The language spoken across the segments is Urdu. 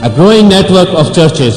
a growing network of churches.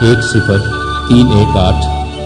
10318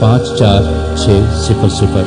54600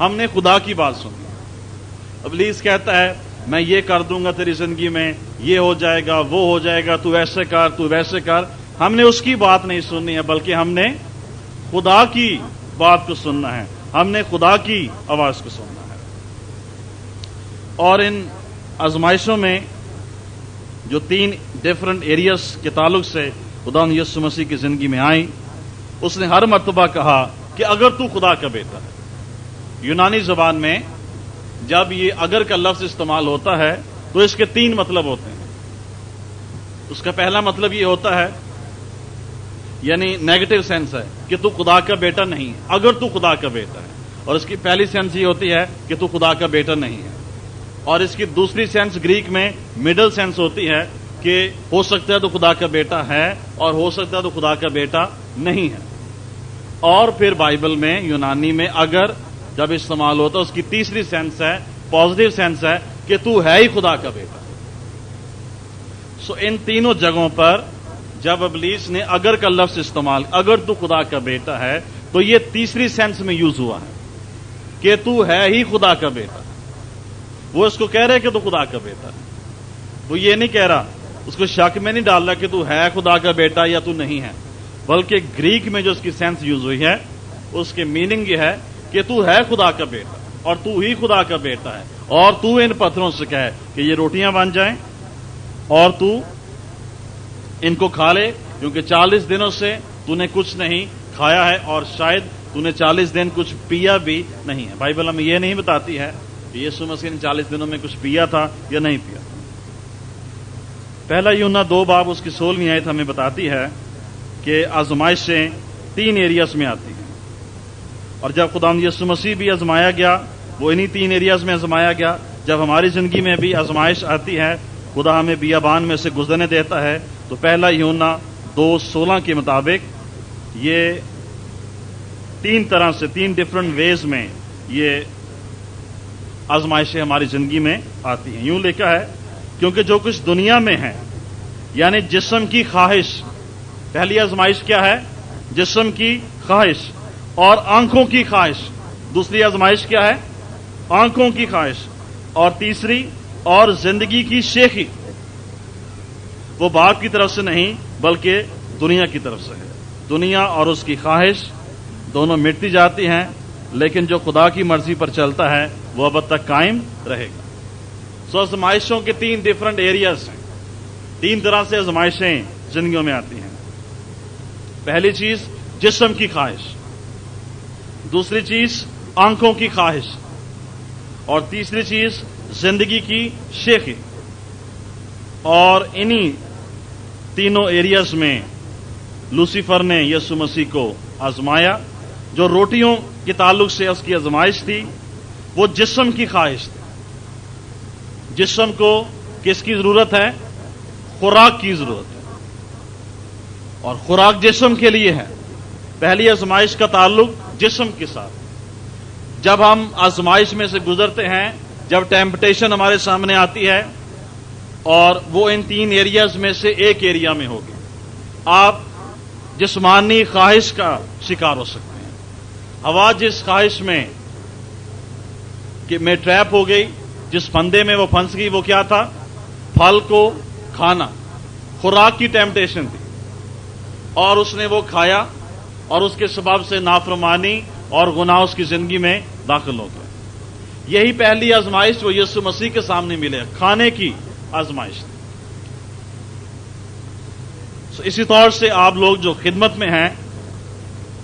ہم نے خدا کی بات سنی. ابلیس کہتا ہے میں یہ کر دوں گا تیری زندگی میں, یہ ہو جائے گا, وہ ہو جائے گا, تو ایسے کر, تو ویسے کر. ہم نے اس کی بات نہیں سننی ہے, بلکہ ہم نے خدا کی بات کو سننا ہے, ہم نے خدا کی آواز کو سننا ہے. اور ان آزمائشوں میں جو 3 ڈیفرنٹ ایریاز کے تعلق سے خدا یسوع مسیح کی زندگی میں آئیں, اس نے ہر مرتبہ کہا کہ اگر تو خدا کا بیٹا ہے. یونانی زبان میں جب یہ اگر کا لفظ استعمال ہوتا ہے تو اس کے 3 مطلب ہوتے ہیں. اس کا پہلا مطلب یہ ہوتا ہے, یعنی نیگیٹو سینس ہے کہ تو خدا کا بیٹا نہیں ہے, اگر تو خدا کا بیٹا ہے. اور اس کی پہلی سینس یہ ہوتی ہے کہ تو خدا کا بیٹا نہیں ہے. اور اس کی دوسری سینس گریک میں مڈل سینس ہوتی ہے کہ ہو سکتا ہے تو خدا کا بیٹا ہے اور ہو سکتا ہے تو خدا کا بیٹا نہیں ہے. اور پھر بائبل میں یونانی میں اگر جب استعمال ہوتا ہے اس کی تیسری سینس ہے, پازیٹو سینس ہے کہ تو ہے ہی خدا کا بیٹا. سو ان تینوں جگہوں پر جب ابلیس نے اگر کا لفظ استعمال, اگر تو خدا کا بیٹا ہے, تو یہ تیسری سینس میں یوز ہوا ہے کہ تو ہے ہی خدا کا بیٹا. وہ اس کو کہہ رہے کہ تو خدا کا بیٹا ہے. وہ یہ نہیں کہہ رہا, اس کو شک میں نہیں ڈال رہا کہ تو ہے خدا کا بیٹا یا تو نہیں ہے, بلکہ گریک میں جو اس کی سینس یوز ہوئی ہے اس کے میننگ یہ ہے کہ تو ہے خدا کا بیٹا اور تو ہی خدا کا بیٹا ہے, اور تو ان پتھروں سے کہے کہ یہ روٹیاں بن جائیں اور تو ان کو کھا لے, کیونکہ 40 دنوں سے تو نے کچھ نہیں کھایا ہے اور شاید تو نے 40 دن کچھ پیا بھی نہیں ہے. بائبل ہمیں یہ نہیں بتاتی ہے کہ یسوع مسیح نے 40 دنوں میں کچھ پیا تھا یا نہیں پیا. پہلا یوحنا 2 باب اس کی 16ویں آیت ہمیں بتاتی ہے کہ آزمائشیں 3 ایریاز میں آتی ہیں, اور جب خداوند یسوع مسیح بھی آزمایا گیا وہ انہی 3 ایریاز میں آزمایا گیا. جب ہماری زندگی میں بھی آزمائش آتی ہے, خدا ہمیں بیابان میں سے گزرنے دیتا ہے, تو پہلا یوحنا 2:16 کے مطابق یہ 3 طرح سے 3 ڈفرنٹ ویز میں یہ آزمائشیں ہماری زندگی میں آتی ہیں. یوں لکھا ہے کیونکہ جو کچھ دنیا میں ہے, یعنی جسم کی خواہش. پہلی آزمائش کیا ہے؟ جسم کی خواہش اور آنکھوں کی خواہش. دوسری آزمائش کیا ہے؟ آنکھوں کی خواہش. اور تیسری اور زندگی کی شیخی. وہ باپ کی طرف سے نہیں بلکہ دنیا کی طرف سے ہے. دنیا اور اس کی خواہش دونوں مٹتی جاتی ہیں, لیکن جو خدا کی مرضی پر چلتا ہے وہ اب تک قائم رہے گا. سو آزمائشوں کے 3 ڈفرنٹ ایریاز ہیں. 3 طرح سے آزمائشیں زندگیوں میں آتی ہیں. پہلی چیز جسم کی خواہش, دوسری چیز آنکھوں کی خواہش, اور تیسری چیز زندگی کی شیخی. اور انہی تینوں ایریاز میں لوسیفر نے یسوع مسیح کو آزمایا. جو روٹیوں کے تعلق سے اس کی آزمائش تھی وہ جسم کی خواہش تھی. جسم کو کس کی ضرورت ہے؟ خوراک کی ضرورت ہے, اور خوراک جسم کے لیے ہے. پہلی آزمائش کا تعلق جسم کے ساتھ. جب ہم آزمائش میں سے گزرتے ہیں, جب ٹیمپٹیشن ہمارے سامنے آتی ہے, اور وہ ان 3 ایریاز میں سے ایک ایریا میں ہوگی, آپ جسمانی خواہش کا شکار ہو سکتے ہیں. ہوا جس خواہش میں کہ میں ٹریپ ہو گئی, جس پھندے میں وہ پھنس گئی, وہ کیا تھا؟ پھل کو کھانا. خوراک کی ٹیمپٹیشن تھی, اور اس نے وہ کھایا, اور اس کے سبب سے نافرمانی اور گناہ اس کی زندگی میں داخل ہو گیا. یہی پہلی آزمائش وہ یسوع مسیح کے سامنے ملے, کھانے کی آزمائش تھی. اسی طور سے آپ لوگ جو خدمت میں ہیں,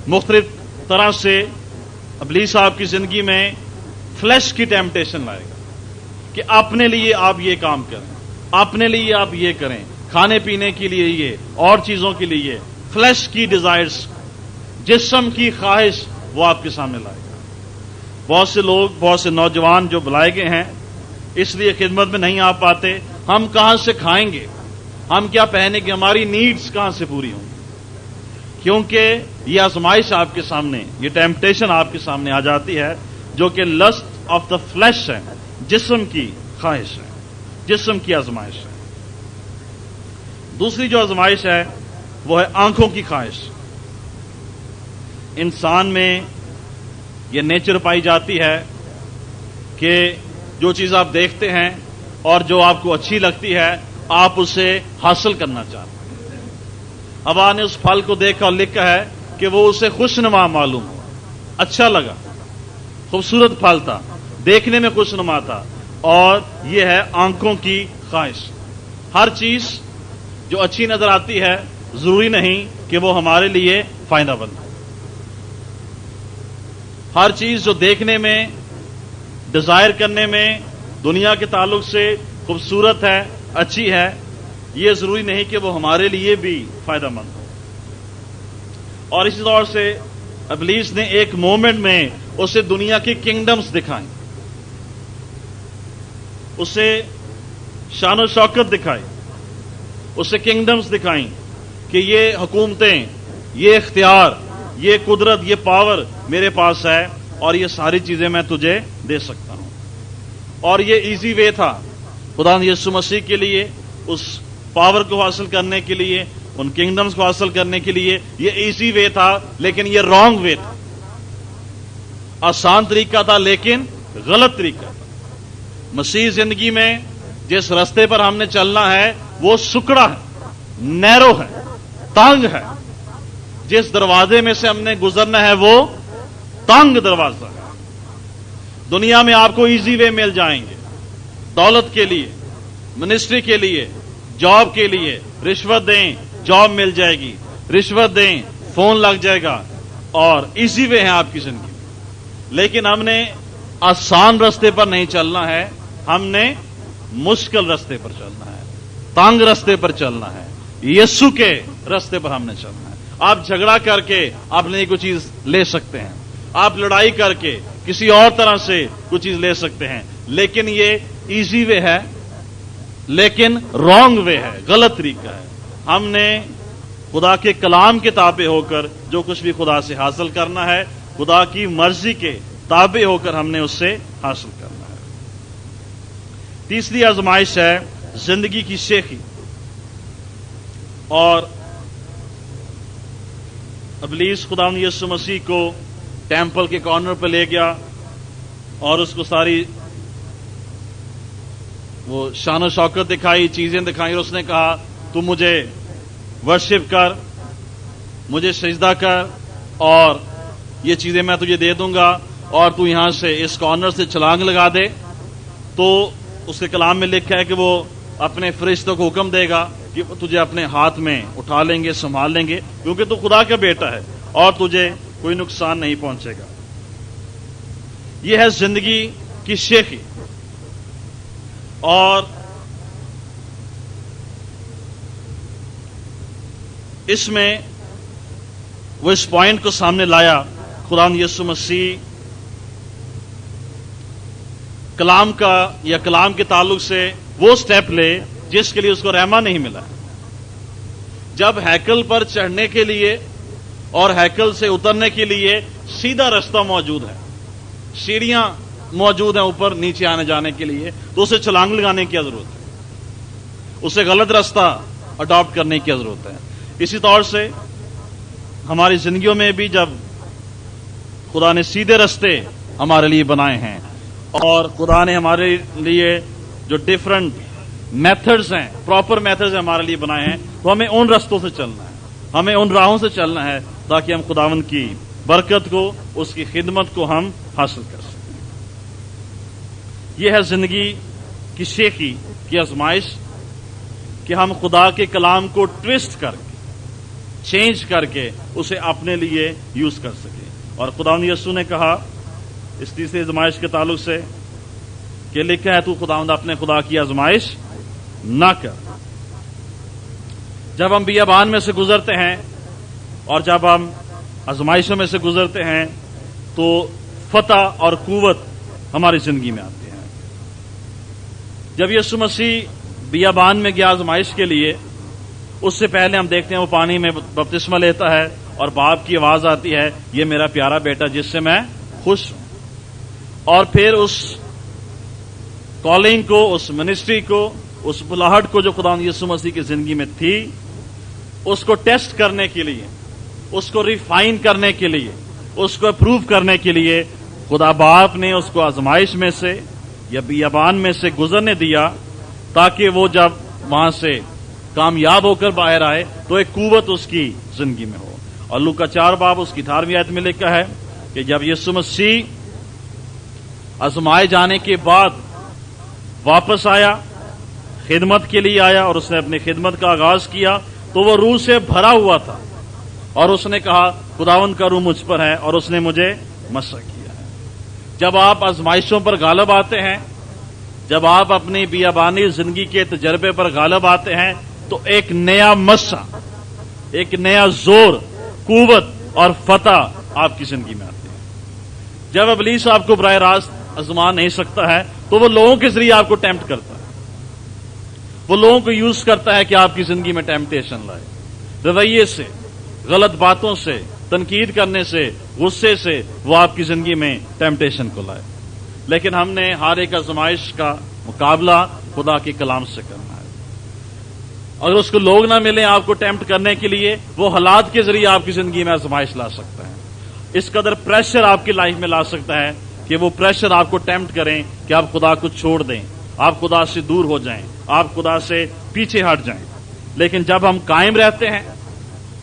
مختلف طرح سے ابلیس آپ کی زندگی میں فلیش کی ٹیمپٹیشن لائے گا کہ اپنے لیے آپ یہ کام کریں, اپنے لیے آپ یہ کریں, کھانے پینے کے لیے یہ, اور چیزوں کے لیے. فلیش کی ڈیزائرز, جسم کی خواہش وہ آپ کے سامنے لائے گا. بہت سے لوگ, بہت سے نوجوان جو بلائے گئے ہیں اس لیے خدمت میں نہیں آ پاتے. ہم کہاں سے کھائیں گے, ہم کیا پہنیں گے, ہماری نیڈز کہاں سے پوری ہوں گی؟ کیونکہ یہ آزمائش آپ کے سامنے, یہ ٹیمپٹیشن آپ کے سامنے آ جاتی ہے جو کہ لسٹ آف دا فلیش ہے, جسم کی خواہش ہے, جسم کی آزمائش ہے. دوسری جو آزمائش ہے وہ ہے آنکھوں کی خواہش. انسان میں یہ نیچر پائی جاتی ہے کہ جو چیز آپ دیکھتے ہیں اور جو آپ کو اچھی لگتی ہے آپ اسے حاصل کرنا چاہتے ہیں۔ ہوا نے اس پھل کو دیکھا اور لکھا ہے کہ وہ اسے خوشنما معلوم ہوا، اچھا لگا، خوبصورت پھل تھا، دیکھنے میں خوشنما تھا، اور یہ ہے آنکھوں کی خواہش۔ ہر چیز جو اچھی نظر آتی ہے ضروری نہیں کہ وہ ہمارے لیے فائدہ مند ہو۔ ہر چیز جو دیکھنے میں، ڈیزائر کرنے میں، دنیا کے تعلق سے خوبصورت ہے، اچھی ہے، یہ ضروری نہیں کہ وہ ہمارے لیے بھی فائدہ مند ہو۔ اور اسی طور سے ابلیس نے ایک مومنٹ میں اسے دنیا کی کنگڈمز دکھائیں، اسے شان و شوکت دکھائی، اسے کنگڈمز دکھائیں کہ یہ حکومتیں، یہ اختیار، یہ قدرت، یہ پاور میرے پاس ہے اور یہ ساری چیزیں میں تجھے دے سکتا ہوں۔ اور یہ ایزی وے تھا خدا یسوع مسیح کے لیے اس پاور کو حاصل کرنے کے لیے، ان کنگڈمز کو حاصل کرنے کے لیے۔ یہ ایزی وے تھا لیکن یہ رانگ وے تھا، آسان طریقہ تھا لیکن غلط طریقہ تھا۔ مسیح زندگی میں جس راستے پر ہم نے چلنا ہے وہ سکڑا ہے، نیرو ہے، تنگ ہے۔ جس دروازے میں سے ہم نے گزرنا ہے وہ تنگ دروازہ ہے۔ دنیا میں آپ کو ایزی وے مل جائیں گے، دولت کے لیے، منسٹری کے لیے، جاب کے لیے۔ رشوت دیں جاب مل جائے گی، رشوت دیں فون لگ جائے گا، اور ایزی وے ہے آپ کی زندگی میں۔ لیکن ہم نے آسان راستے پر نہیں چلنا ہے، ہم نے مشکل راستے پر چلنا ہے، تنگ راستے پر چلنا ہے، یسوع کے راستے پر ہم نے چلنا ہے۔ آپ جھگڑا کر کے اپنے کوئی چیز لے سکتے ہیں، آپ لڑائی کر کے کسی اور طرح سے کوئی چیز لے سکتے ہیں، لیکن یہ ایزی وے ہے لیکن رانگ وے ہے، غلط طریقہ ہے۔ ہم نے خدا کے کلام کے تابع ہو کر جو کچھ بھی خدا سے حاصل کرنا ہے، خدا کی مرضی کے تابع ہو کر ہم نے اس سے حاصل کرنا ہے۔ تیسری آزمائش ہے زندگی کی شیخی۔ اور ابلیس خداوند یسوع مسیح کو ٹیمپل کے کارنر پہ لے گیا اور اس کو ساری وہ شان و شوکت دکھائی، چیزیں دکھائیں، اور اس نے کہا تو مجھے ورشپ کر، مجھے سجدہ کر، اور یہ چیزیں میں تجھے دے دوں گا، اور تو یہاں سے اس کارنر سے چھلانگ لگا دے۔ تو اس کے کلام میں لکھا ہے کہ وہ اپنے فرشتوں کو حکم دے گا کہ وہ تجھے اپنے ہاتھ میں اٹھا لیں گے، سنبھال لیں گے، کیونکہ تو خدا کا بیٹا ہے اور تجھے کوئی نقصان نہیں پہنچے گا۔ یہ ہے زندگی کی شیخی۔ اور اس میں وہ اس پوائنٹ کو سامنے لایا، خداوند یسوع مسیح کلام کا یا کلام کے تعلق سے وہ سٹیپ لے جس کے لیے اس کو رحمہ نہیں ملا۔ جب ہیکل پر چڑھنے کے لیے اور ہیکل سے اترنے کے لیے سیدھا راستہ موجود ہے، سیڑھیاں موجود ہیں اوپر نیچے آنے جانے کے لیے، تو اسے چھلانگ لگانے کی ضرورت ہے، اسے غلط راستہ اڈاپٹ کرنے کی ضرورت ہے۔ اسی طور سے ہماری زندگیوں میں بھی جب خدا نے سیدھے راستے ہمارے لیے بنائے ہیں اور خدا نے ہمارے لیے جو ڈفرنٹ میتھڈز ہیں، پراپر میتھڈز ہمارے لیے بنائے ہیں، تو ہمیں ان رستوں سے چلنا ہے، ہمیں ان راہوں سے چلنا ہے تاکہ ہم خداوند کی برکت کو، اس کی خدمت کو ہم حاصل کر سکیں۔ یہ ہے زندگی کی شیخی کی آزمائش کہ ہم خدا کے کلام کو ٹویسٹ کر کے، چینج کر کے اسے اپنے لیے یوز کر سکیں۔ اور خداوند یسوع نے کہا اس تیسری آزمائش کے تعلق سے کہ لکھا ہے تو خداوند اپنے خدا کی آزمائش نہ کر۔ جب ہم بیابان میں سے گزرتے ہیں اور جب ہم آزمائشوں میں سے گزرتے ہیں تو فتح اور قوت ہماری زندگی میں آتی ہے۔ جب یسوع مسیح بیابان میں گیا آزمائش کے لیے، اس سے پہلے ہم دیکھتے ہیں وہ پانی میں بپتسمہ لیتا ہے اور باپ کی آواز آتی ہے، یہ میرا پیارا بیٹا جس سے میں خوش ہوں۔ اور پھر اس کالنگ کو، اس منسٹری کو، اس بلاہٹ کو جو خداوند یسوع مسیح کی زندگی میں تھی، اس کو ٹیسٹ کرنے کے لیے، اس کو ریفائن کرنے کے لیے، اس کو اپروو کرنے کے لیے خدا باپ نے اس کو آزمائش میں سے یا بیابان میں سے گزرنے دیا تاکہ وہ جب وہاں سے کامیاب ہو کر باہر آئے تو ایک قوت اس کی زندگی میں ہو. اور لوکا 4 باب اس کی 18ویں آیت میں لکھا ہے کہ جب یسوع مسیح آزمائے جانے کے بعد واپس آیا، خدمت کے لیے آیا اور اس نے اپنی خدمت کا آغاز کیا تو وہ روح سے بھرا ہوا تھا اور اس نے کہا خداوند کا روح مجھ پر ہے اور اس نے مجھے مسح کیا ہے. جب آپ آزمائشوں پر غالب آتے ہیں، جب آپ اپنی بیابانی زندگی کے تجربے پر غالب آتے ہیں تو ایک نیا مسح، ایک نیا زور، قوت اور فتح آپ کی زندگی میں آتی ہے. جب ابلیس آپ کو براہ راست آزما نہیں سکتا ہے تو وہ لوگوں کے ذریعے آپ کو ٹیمپٹ کرتا ہے، وہ لوگوں کو یوز کرتا ہے کہ آپ کی زندگی میں ٹیمپٹیشن لائے، رویے سے، غلط باتوں سے، تنقید کرنے سے، غصے سے وہ آپ کی زندگی میں ٹیمپٹیشن کو لائے. لیکن ہم نے ہر ایک آزمائش کا مقابلہ خدا کے کلام سے کرنا ہے. اگر اس کو لوگ نہ ملیں آپ کو ٹیمپٹ کرنے کے لیے، وہ حالات کے ذریعے آپ کی زندگی میں آزمائش لا سکتا ہے. اس قدر پریشر آپ کی لائف میں لا سکتا ہے کہ وہ پریشر آپ کو ٹیمپٹ کریں کہ آپ خدا کو چھوڑ دیں، آپ خدا سے دور ہو جائیں، آپ خدا سے پیچھے ہٹ جائیں. لیکن جب ہم قائم رہتے ہیں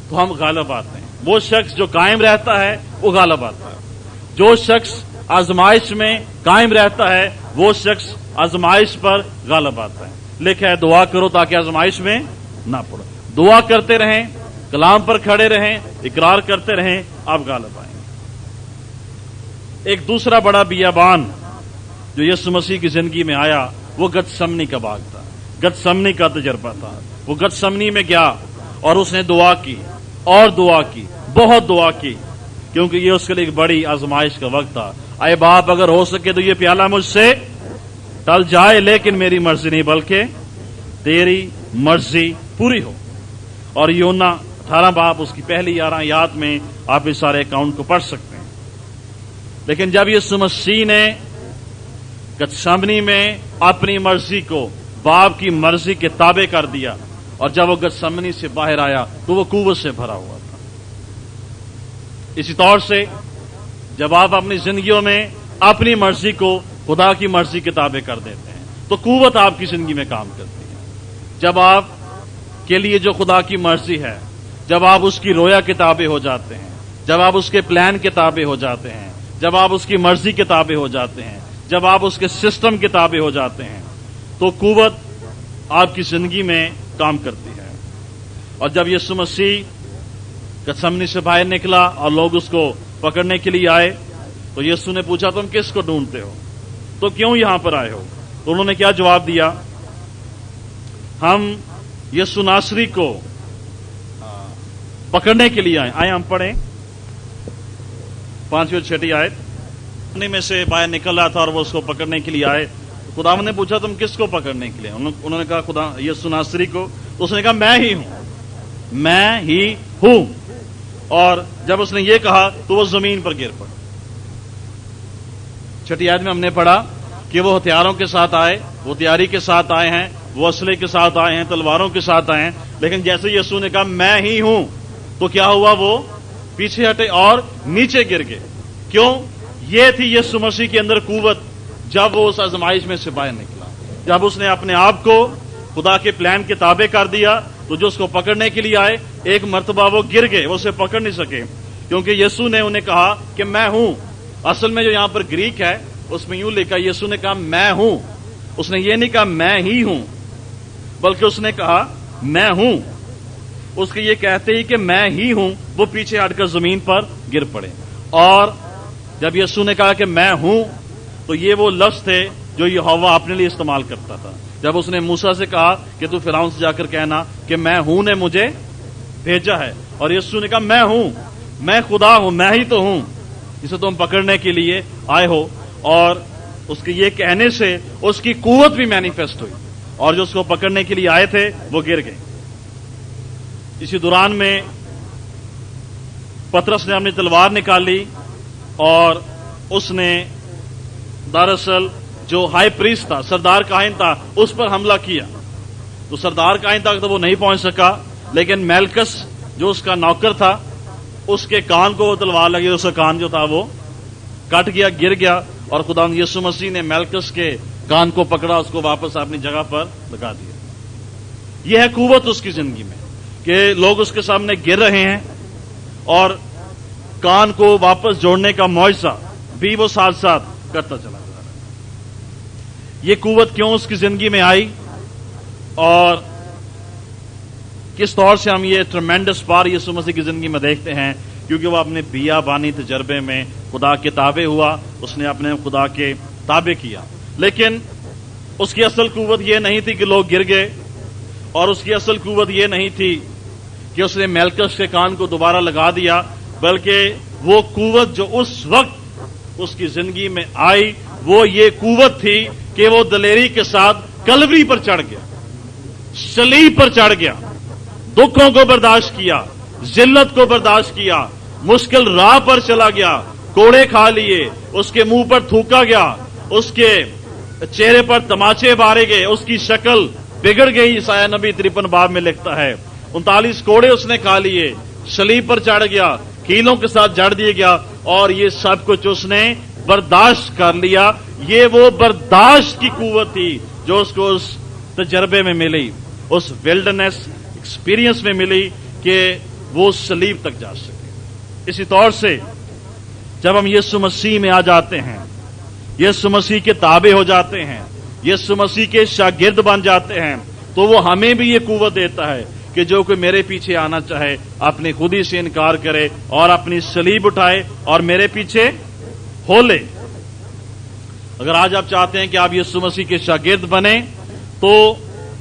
تو ہم غالب آتے ہیں. وہ شخص جو قائم رہتا ہے وہ غالب آتا ہے. جو شخص آزمائش میں قائم رہتا ہے وہ شخص آزمائش پر غالب آتا ہے. لکھا ہے دعا کرو تاکہ آزمائش میں نہ پڑو. دعا کرتے رہیں، کلام پر کھڑے رہیں، اقرار کرتے رہیں، آپ غالب آئیں. ایک دوسرا بڑا بیابان جو یسوع مسیح کی زندگی میں آیا وہ گتسمنی کا باغ تھا، گتسمنی کا تجربہ تھا. وہ گتسمنی میں گیا اور اس نے دعا کی اور دعا کی، بہت دعا کی، کیونکہ یہ اس کے لیے ایک بڑی آزمائش کا وقت تھا. اے باپ اگر ہو سکے تو یہ پیالہ مجھ سے ٹل جائے لیکن میری مرضی نہیں بلکہ تیری مرضی پوری ہو. اور یونا 18 باب اس کی پہلی 11 آیات میں آپ اس سارے اکاؤنٹ کو پڑھ سکتے ہیں. لیکن جب یسوع مسیح نے گتسمنی میں اپنی مرضی کو باپ کی مرضی کے تابع کر دیا اور جب وہ گتسمنی سے باہر آیا تو وہ قوت سے بھرا ہوا تھا. اسی طور سے جب آپ اپنی زندگیوں میں اپنی مرضی کو خدا کی مرضی کے تابع کر دیتے ہیں تو قوت آپ کی زندگی میں کام کرتی ہے. جب آپ کے لیے جو خدا کی مرضی ہے، جب آپ اس کی رویا کے تابع ہو جاتے ہیں، جب آپ اس کے پلان کے تابع ہو جاتے ہیں، جب آپ اس کی مرضی کے تابع ہو جاتے ہیں، جب آپ اس کے سسٹم کے تابع ہو جاتے ہیں تو قوت آپ کی زندگی میں کام کرتی ہے. اور جب یسوع مسیح گتسمنی سے باہر نکلا اور لوگ اس کو پکڑنے کے لیے آئے تو یسوع نے پوچھا تم کس کو ڈھونڈتے ہو، تو کیوں یہاں پر آئے ہو؟ تو انہوں نے کیا جواب دیا؟ ہم یسوع ناصری کو پکڑنے کے لیے آئے. ہم پڑھیں 5 اور 6 آیت. میں سے باہر نکل رہا تھا اور وہ اس کو پکڑنے کے لیے آئے. خداوند نے پوچھا تم کس کو پکڑنے کے لیے؟ انہوں نے کہا خدا یسوع ناصری کو. تو اس نے کہا میں ہی ہوں، میں ہی ہوں. اور جب اس نے یہ کہا تو وہ زمین پر گر پڑا. 6 آیت میں ہم نے پڑھا کہ وہ ہتھیاروں کے ساتھ آئے، وہ تیاری کے ساتھ آئے ہیں، وہ اسلحے کے ساتھ آئے ہیں، تلواروں کے ساتھ آئے ہیں. لیکن جیسے یسوع نے کہا میں ہی ہوں تو کیا ہوا؟ وہ پیچھے ہٹے اور نیچے گر گئے. کیوں؟ یہ تھی یسوع مسیح کے اندر قوت جب وہ اس آزمائش میں سے باہر نکلا. جب اس نے اپنے آپ کو خدا کے پلان کے تابع کر دیا تو جو اس کو پکڑنے کے لیے آئے ایک مرتبہ وہ گر گئے، وہ اسے پکڑ نہیں سکے کیونکہ یسوع نے انہیں کہا کہ میں ہوں. اصل میں جو یہاں پر گریک ہے اس میں یوں لکھا یسوع نے کہا میں ہوں. اس نے یہ نہیں کہا میں ہی ہوں بلکہ اس نے کہا میں ہوں. اس کے یہ کہتے ہی کہ میں ہی ہوں وہ پیچھے ہٹ کر زمین پر گر پڑے. اور جب یسوع نے کہا کہ میں ہوں تو یہ وہ لفظ تھے جو یہوہ اپنے لیے استعمال کرتا تھا. جب اس نے موسیٰ سے کہا کہ تو فرعون سے جا کر کہنا کہ میں ہوں نے مجھے بھیجا ہے، اور یسوع نے کہا میں ہوں، میں خدا ہوں، میں ہی تو ہوں جسے تم پکڑنے کے لیے آئے ہو. اور اس کے یہ کہنے سے اس کی قوت بھی مینیفیسٹ ہوئی اور جو اس کو پکڑنے کے لیے آئے تھے وہ گر گئے. اسی دوران میں پترس نے اپنی تلوار نکالی اور اس نے دراصل جو ہائی پریسٹ تھا، سردار کاہن تھا، اس پر حملہ کیا. تو سردار کاہن تک تو وہ نہیں پہنچ سکا، لیکن میلکس جو اس کا نوکر تھا اس کے کان کو وہ تلوار لگی، اس کا کان جو تھا وہ کٹ گیا, گر گیا, اور خدا یسوع مسیح نے ملکس کے کان کو پکڑا, اس کو واپس اپنی جگہ پر لگا دیا. یہ ہے قوت اس کی زندگی میں کہ لوگ اس کے سامنے گر رہے ہیں اور کان کو واپس جوڑنے کا معجزہ بھی وہ ساتھ ساتھ کرتا چلا جا رہا ہے. یہ قوت کیوں اس کی زندگی میں آئی اور کس طور سے ہم یہ ٹرمینڈس پار یسوع مسیح کی زندگی میں دیکھتے ہیں؟ کیونکہ وہ اپنے بیابانی تجربے میں خدا کے تابع ہوا, اس نے اپنے خدا کے تابع کیا. لیکن اس کی اصل قوت یہ نہیں تھی کہ لوگ گر گئے, اور اس کی اصل قوت یہ نہیں تھی کہ اس نے ملکس کے کان کو دوبارہ لگا دیا, بلکہ وہ قوت جو اس وقت اس کی زندگی میں آئی وہ یہ قوت تھی کہ وہ دلیری کے ساتھ کلوری پر چڑھ گیا, صلیب پر چڑھ گیا, دکھوں کو برداشت کیا, ذلت کو برداشت کیا, مشکل راہ پر چلا گیا, کوڑے کھا لیے, اس کے منہ پر تھوکا گیا, اس کے چہرے پر تماچے مارے گئے, اس کی شکل بگڑ گئی. عیسائی نبی 53 باب میں لکھتا ہے 39 کوڑے اس نے کھا لیے, صلیب پر چڑھ گیا, کیلوں کے ساتھ جڑ دیا گیا, اور یہ سب کچھ اس نے برداشت کر لیا. یہ وہ برداشت کی قوت تھی جو اس کو اس تجربے میں ملی, اس ویلڈرنس ایکسپیرینس میں ملی کہ وہ صلیب تک جا سکے. اسی طور سے جب ہم یسوع مسیح میں آ جاتے ہیں, یسوع مسیح کے تابع ہو جاتے ہیں, یسوع مسیح کے شاگرد بن جاتے ہیں, تو وہ ہمیں بھی یہ قوت دیتا ہے کہ جو کوئی میرے پیچھے آنا چاہے اپنی خودی سے انکار کرے اور اپنی صلیب اٹھائے اور میرے پیچھے ہو لے. اگر آج آپ چاہتے ہیں کہ آپ یسوع مسیح کے شاگرد بنیں تو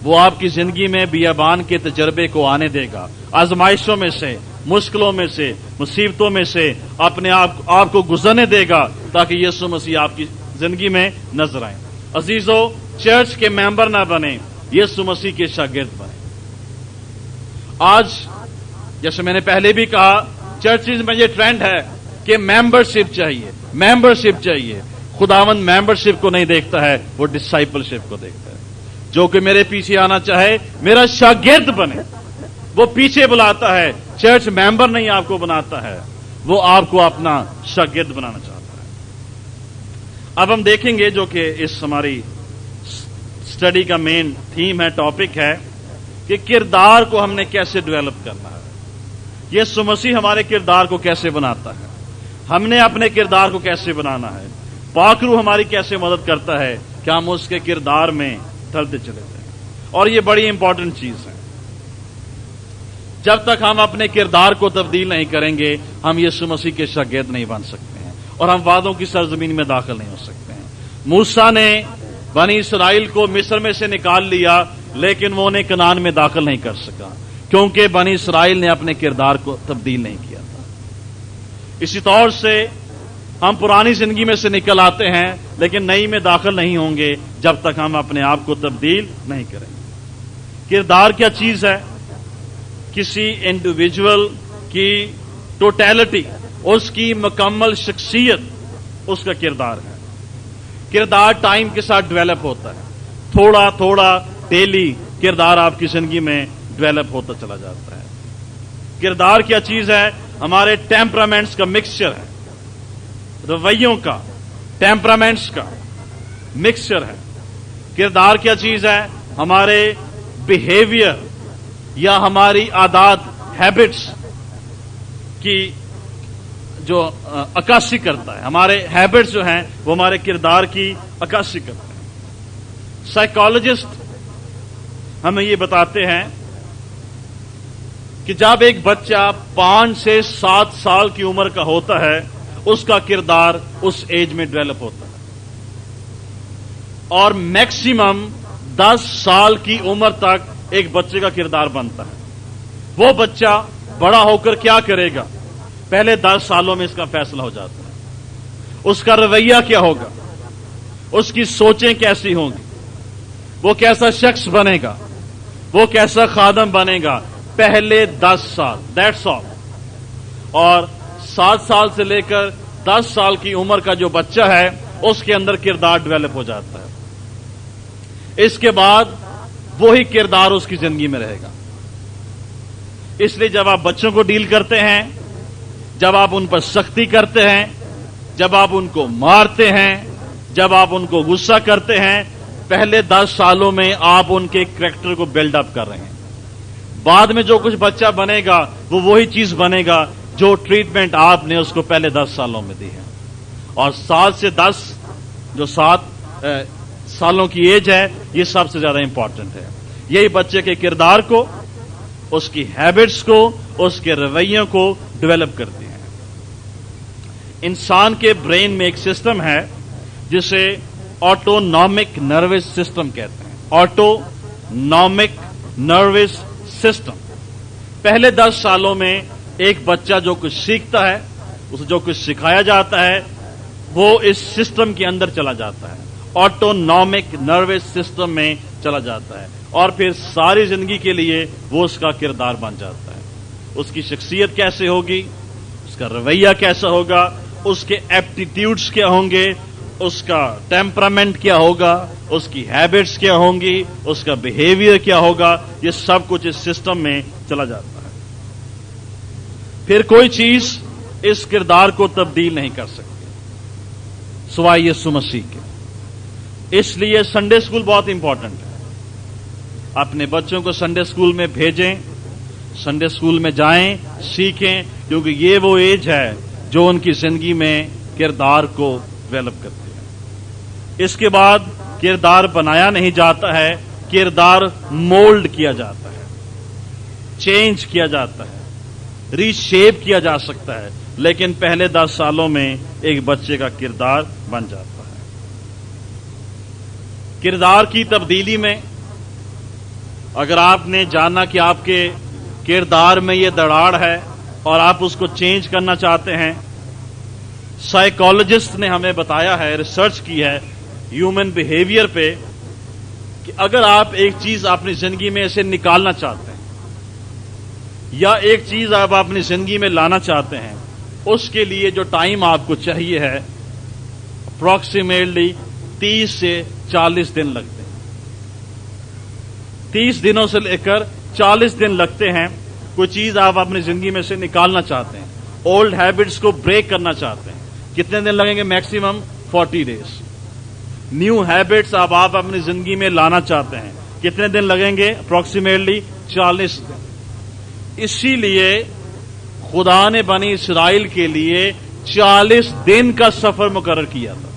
وہ آپ کی زندگی میں بیابان کے تجربے کو آنے دے گا, آزمائشوں میں سے, مشکلوں میں سے, مصیبتوں میں سے اپنے آپ کو گزرنے دے گا تاکہ یسوع مسیح آپ کی زندگی میں نظر آئیں. عزیزو, چرچ کے ممبر نہ بنے, یسوع مسیح کے شاگرد بنے. آج جیسے میں نے پہلے بھی کہا, چرچز میں یہ ٹرینڈ ہے کہ ممبرشپ چاہیے, ممبرشپ چاہیے. خداوند ممبرشپ کو نہیں دیکھتا ہے, وہ ڈسائپلشپ کو دیکھتا ہے. جو کہ میرے پیچھے آنا چاہے میرا شاگرد بنے, وہ پیچھے بلاتا ہے. چرچ ممبر نہیں آپ کو بناتا ہے, وہ آپ کو اپنا شاگرد بنانا چاہتا ہے. اب ہم دیکھیں گے جو کہ اس ہماری اسٹڈی کا مین تھیم ہے, ٹاپک ہے کہ کردار کو ہم نے کیسے ڈیولپ کرنا ہے. یسوع مسیح ہمارے کردار کو کیسے بناتا ہے, ہم نے اپنے کردار کو کیسے بنانا ہے. پاک روح ہماری کیسے مدد کرتا ہے کہ ہم اس کے کردار میں ڈھلتے چلے جائیں. اور یہ بڑی امپورٹنٹ چیز ہے. جب تک ہم اپنے کردار کو تبدیل نہیں کریں گے ہم یسوع مسیح کے شاگرد نہیں بن سکتے ہیں اور ہم وعدوں کی سرزمین میں داخل نہیں ہو سکتے ہیں. موسیٰ نے بنی اسرائیل کو مصر میں سے نکال لیا لیکن وہ انہیں کنعان میں داخل نہیں کر سکا کیونکہ بنی اسرائیل نے اپنے کردار کو تبدیل نہیں کیا تھا. اسی طور سے ہم پرانی زندگی میں سے نکل آتے ہیں لیکن نئی میں داخل نہیں ہوں گے جب تک ہم اپنے آپ کو تبدیل نہیں کریں گے. کردار کیا چیز ہے؟ کسی انڈیویجول کی ٹوٹیلٹی, اس کی مکمل شخصیت اس کا کردار ہے. کردار ٹائم کے ساتھ ڈیولپ ہوتا ہے, تھوڑا تھوڑا ڈیلی کردار آپ کی زندگی میں ڈیولپ ہوتا چلا جاتا ہے. کردار کیا چیز ہے؟ ہمارے ٹیمپرامنٹس کا مکسچر ہے, رویوں کا, ٹیمپرامنٹس کا مکسچر ہے. کردار کیا چیز ہے؟ ہمارے بیہیویئر یا ہماری عادات, ہیبٹس کی جو عکاسی کرتا ہے. ہمارے ہیبٹس جو ہیں وہ ہمارے کردار کی عکاسی کرتے ہیں. سائیکالوجسٹ ہمیں یہ بتاتے ہیں کہ جب ایک بچہ 5 سے 7 سال کی عمر کا ہوتا ہے اس کا کردار اس ایج میں ڈیولپ ہوتا ہے اور میکسیمم 10 سال کی عمر تک ایک بچے کا کردار بنتا ہے. وہ بچہ بڑا ہو کر کیا کرے گا پہلے 10 سالوں میں اس کا فیصلہ ہو جاتا ہے. اس کا رویہ کیا ہوگا, اس کی سوچیں کیسی ہوں گی, وہ کیسا شخص بنے گا, وہ کیسا خادم بنے گا پہلے 10 سال. That's all. اور 7 سال سے لے کر 10 سال کی عمر کا جو بچہ ہے اس کے اندر کردار ڈیولپ ہو جاتا ہے. اس کے بعد وہی کردار اس کی زندگی میں رہے گا. اس لیے جب آپ بچوں کو ڈیل کرتے ہیں, جب آپ ان پر سختی کرتے ہیں جب آپ ان کو مارتے ہیں، جب آپ ان کو غصہ کرتے ہیں، پہلے 10 سالوں میں آپ ان کے کریکٹر کو بلڈ اپ کر رہے ہیں. بعد میں جو کچھ بچہ بنے گا وہ وہی چیز بنے گا جو ٹریٹمنٹ آپ نے اس کو پہلے 10 سالوں میں دی ہے. اور 7 سے 10 جو 7 سالوں کی ایج ہے، یہ سب سے زیادہ امپورٹنٹ ہے. یہی بچے کے کردار کو، اس کی ہیبٹس کو، اس کے رویوں کو ڈیولپ کرتی ہیں. انسان کے برین میں ایک سسٹم ہے جسے آٹونامک نروس سسٹم کہتے ہیں. Autonomic nervous system. پہلے 10 سالوں میں ایک بچہ جو کچھ سیکھتا ہے، اسے جو کچھ سکھایا جاتا ہے، وہ اس سسٹم کے اندر چلا جاتا ہے، آٹونامک نروس سسٹم میں چلا جاتا ہے، اور پھر ساری زندگی کے لیے وہ اس کا کردار بن جاتا ہے. اس کی شخصیت کیسے ہوگی، اس کا رویہ کیسا ہوگا، اس کے ایپٹیٹیوڈز کیا ہوں گے، اس کا ٹیمپرامنٹ کیا ہوگا، اس کی ہیبٹس کیا ہوں گی، اس کا بیہیویئر کیا ہوگا، یہ سب کچھ اس سسٹم میں چلا جاتا ہے. پھر کوئی چیز اس کردار کو تبدیل نہیں کر سکتی سوائے یسوع مسیح کے. اس لیے سنڈے اسکول بہت امپورٹنٹ ہے. اپنے بچوں کو سنڈے اسکول میں بھیجیں، سنڈے اسکول میں جائیں، سیکھیں، کیونکہ یہ وہ ایج ہے جو ان کی زندگی میں کردار کو ڈیولپ کرتی ہے. اس کے بعد کردار بنایا نہیں جاتا ہے، کردار مولڈ کیا جاتا ہے، چینج کیا جاتا ہے، ری شیپ کیا جا سکتا ہے، لیکن پہلے 10 سالوں میں ایک بچے کا کردار بن جاتا ہے. کردار کی تبدیلی میں اگر آپ نے جانا کہ آپ کے کردار میں یہ دراڑ ہے اور آپ اس کو چینج کرنا چاہتے ہیں، سائیکالوجسٹ نے ہمیں بتایا ہے، ریسرچ کی ہے ہیومن بیہیویئر پہ، کہ اگر آپ ایک چیز اپنی زندگی میں اسے نکالنا چاہتے ہیں یا ایک چیز آپ اپنی زندگی میں لانا چاہتے ہیں، اس کے لیے جو ٹائم آپ کو چاہیے ہے اپروکسیمیٹلی 30 سے 40 دن لگتے ہیں. 30 دنوں سے لے کر 40 دن لگتے ہیں. کوئی چیز آپ اپنی زندگی میں سے نکالنا چاہتے ہیں، اولڈ ہیبٹس کو بریک کرنا چاہتے ہیں، کتنے دن لگیں گے؟ Maximum 40 days. نیو ہیبٹس آپ اپنی زندگی میں لانا چاہتے ہیں، کتنے دن لگیں گے؟ اپروکسیمیٹلی 40 دن. اسی لیے خدا نے بنی اسرائیل کے لیے 40 دن کا سفر مقرر کیا تھا،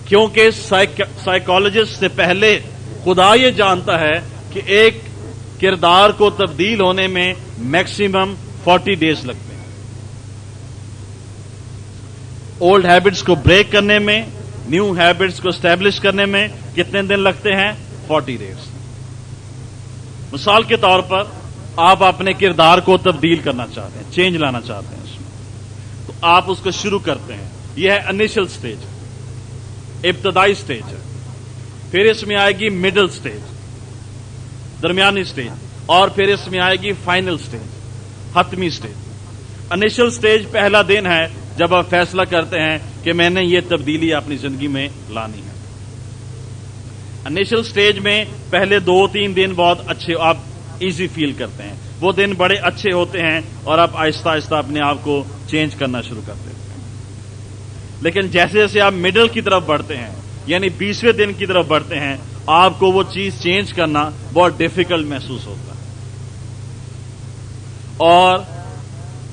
کیونکہ سائیکالوجسٹ سے پہلے خدا یہ جانتا ہے کہ ایک کردار کو تبدیل ہونے میں میکسیمم 40 ڈیز لگتے ہیں. اولڈ ہیبٹس کو بریک کرنے میں، نیو ہیبٹس کو اسٹیبلش کرنے میں کتنے دن لگتے ہیں؟ 40 ڈیز. مثال کے طور پر آپ اپنے کردار کو تبدیل کرنا چاہتے ہیں، چینج لانا چاہتے ہیں اس میں، تو آپ اس کو شروع کرتے ہیں. یہ ہے انیشل سٹیج، ابتدائی سٹیج ہے. پھر اس میں آئے گی مڈل سٹیج، درمیانی سٹیج، اور پھر اس میں آئے گی فائنل سٹیج، حتمی سٹیج. انیشل سٹیج پہلا دن ہے جب آپ فیصلہ کرتے ہیں کہ میں نے یہ تبدیلی اپنی زندگی میں لانی ہے. انیشل سٹیج میں پہلے 2-3 دن بہت اچھے، آپ ایزی فیل کرتے ہیں، وہ دن بڑے اچھے ہوتے ہیں اور آپ آہستہ آہستہ اپنے آپ کو چینج کرنا شروع کر دیتے ہیں. لیکن جیسے جیسے آپ مڈل کی طرف بڑھتے ہیں، یعنی 20ویں دن کی طرف بڑھتے ہیں، آپ کو وہ چیز چینج کرنا بہت ڈیفیکلٹ محسوس ہوتا ہے. اور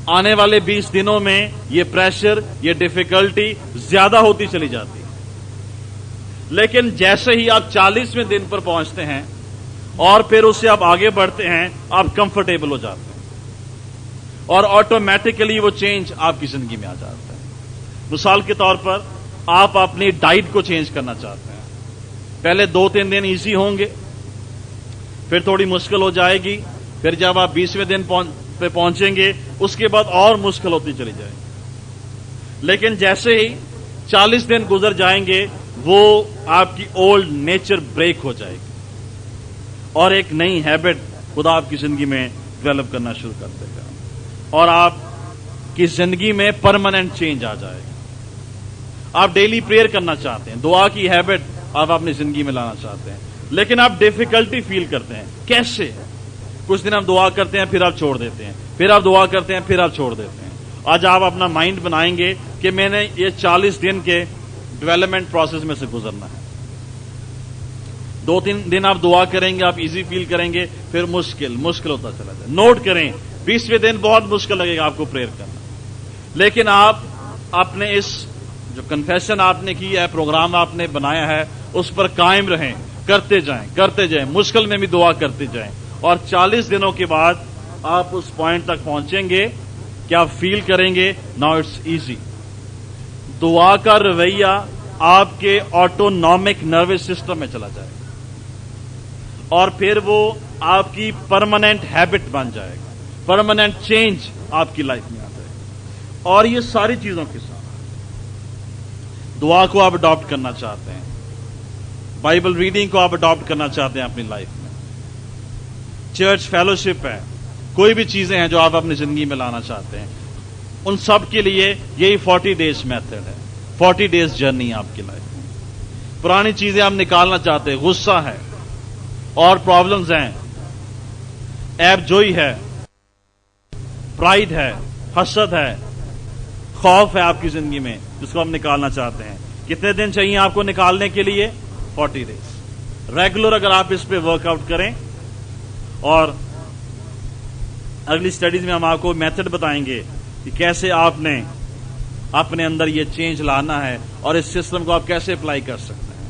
آنے والے 20 دنوں میں یہ پریشر، یہ ڈیفیکلٹی زیادہ ہوتی چلی جاتی ہے. لیکن جیسے ہی آپ 40ویں دن پر پہنچتے ہیں اور پھر اس سے آپ آگے بڑھتے ہیں، آپ کمفرٹیبل ہو جاتے ہیں اور آٹومیٹکلی وہ چینج آپ کی زندگی میں آ جاتا ہے. مثال کے طور پر آپ اپنی ڈائٹ کو چینج کرنا چاہتے ہیں. پہلے 2-3 دن ایزی ہوں گے، پھر تھوڑی مشکل ہو جائے گی، پھر جب آپ 20ویں دن پہ پہنچیں گے اس کے بعد اور مشکل ہوتی چلی جائے گی. لیکن جیسے ہی 40 دن گزر جائیں گے، وہ آپ کی اولڈ نیچر بریک ہو جائے گی اور ایک نئی ہیبٹ خدا آپ کی زندگی میں ڈیولپ کرنا شروع کر دے گا اور آپ کی زندگی میں پرماننٹ چینج آ جائے گا. آپ ڈیلی پریئر کرنا چاہتے ہیں، دعا کی ہیبٹ آپ اپنی زندگی میں لانا چاہتے ہیں، لیکن آپ ڈیفیکلٹی فیل کرتے ہیں. کیسے؟ کچھ دن آپ دعا کرتے ہیں، پھر آپ چھوڑ دیتے ہیں، پھر آپ دعا کرتے ہیں، پھر آپ چھوڑ دیتے ہیں، آج آپ اپنا مائنڈ بنائیں گے کہ میں نے یہ 40 دن کے ڈیولپمنٹ پروسیس میں سے گزرنا ہے. 2-3 دن آپ دعا کریں گے, آپ ایزی فیل کریں گے, پھر مشکل ہوتا چلا جائے. نوٹ کریں 20ویں دن بہت مشکل لگے گا آپ کو پریئر کرنا, لیکن آپ اپنے اس جو کنفیشن آپ نے کی ہے, پروگرام آپ نے بنایا ہے, اس پر قائم رہیں, کرتے جائیں, مشکل میں بھی دعا کرتے جائیں, اور 40 دنوں کے بعد آپ اس پوائنٹ تک پہنچیں گے کہ آپ فیل کریں گے ناؤ اٹس ایزی. دعا کا رویہ آپ کے آٹونامک نروس سسٹم میں چلا جائے گا, اور پھر وہ آپ کی پرماننٹ ہیبٹ بن جائے گا, پرماننٹ چینج آپ کی لائف میں آ جائے گا. اور یہ ساری چیزوں کے ساتھ دعا کو آپ اڈاپٹ کرنا چاہتے ہیں, بائبل ریڈنگ کو آپ اڈاپٹ کرنا چاہتے ہیں اپنی لائف میں, چرچ فیلوشپ ہے, کوئی بھی چیزیں ہیں جو آپ اپنی زندگی میں لانا چاہتے ہیں, ان سب کے لیے یہی 40 ڈیز میتھڈ ہے, 40 ڈیز جرنی آپ کی لائف میں. پرانی چیزیں آپ نکالنا چاہتے ہیں, غصہ ہے اور پرابلمز ہیں, عیب جوئی ہے, پرائڈ ہے, حسد ہے, خوف ہے آپ کی زندگی میں, جس کو آپ نکالنا چاہتے ہیں. کتنے دن چاہیے آپ کو نکالنے کے لیے؟ 40 ڈیز. ریگولر اگر آپ اس پہ ورک آؤٹ کریں, اور اگلی سٹڈیز میں ہم آپ کو میتھڈ بتائیں گے کہ کیسے آپ نے اپنے اندر یہ چینج لانا ہے اور اس سسٹم کو آپ کیسے اپلائی کر سکتے ہیں,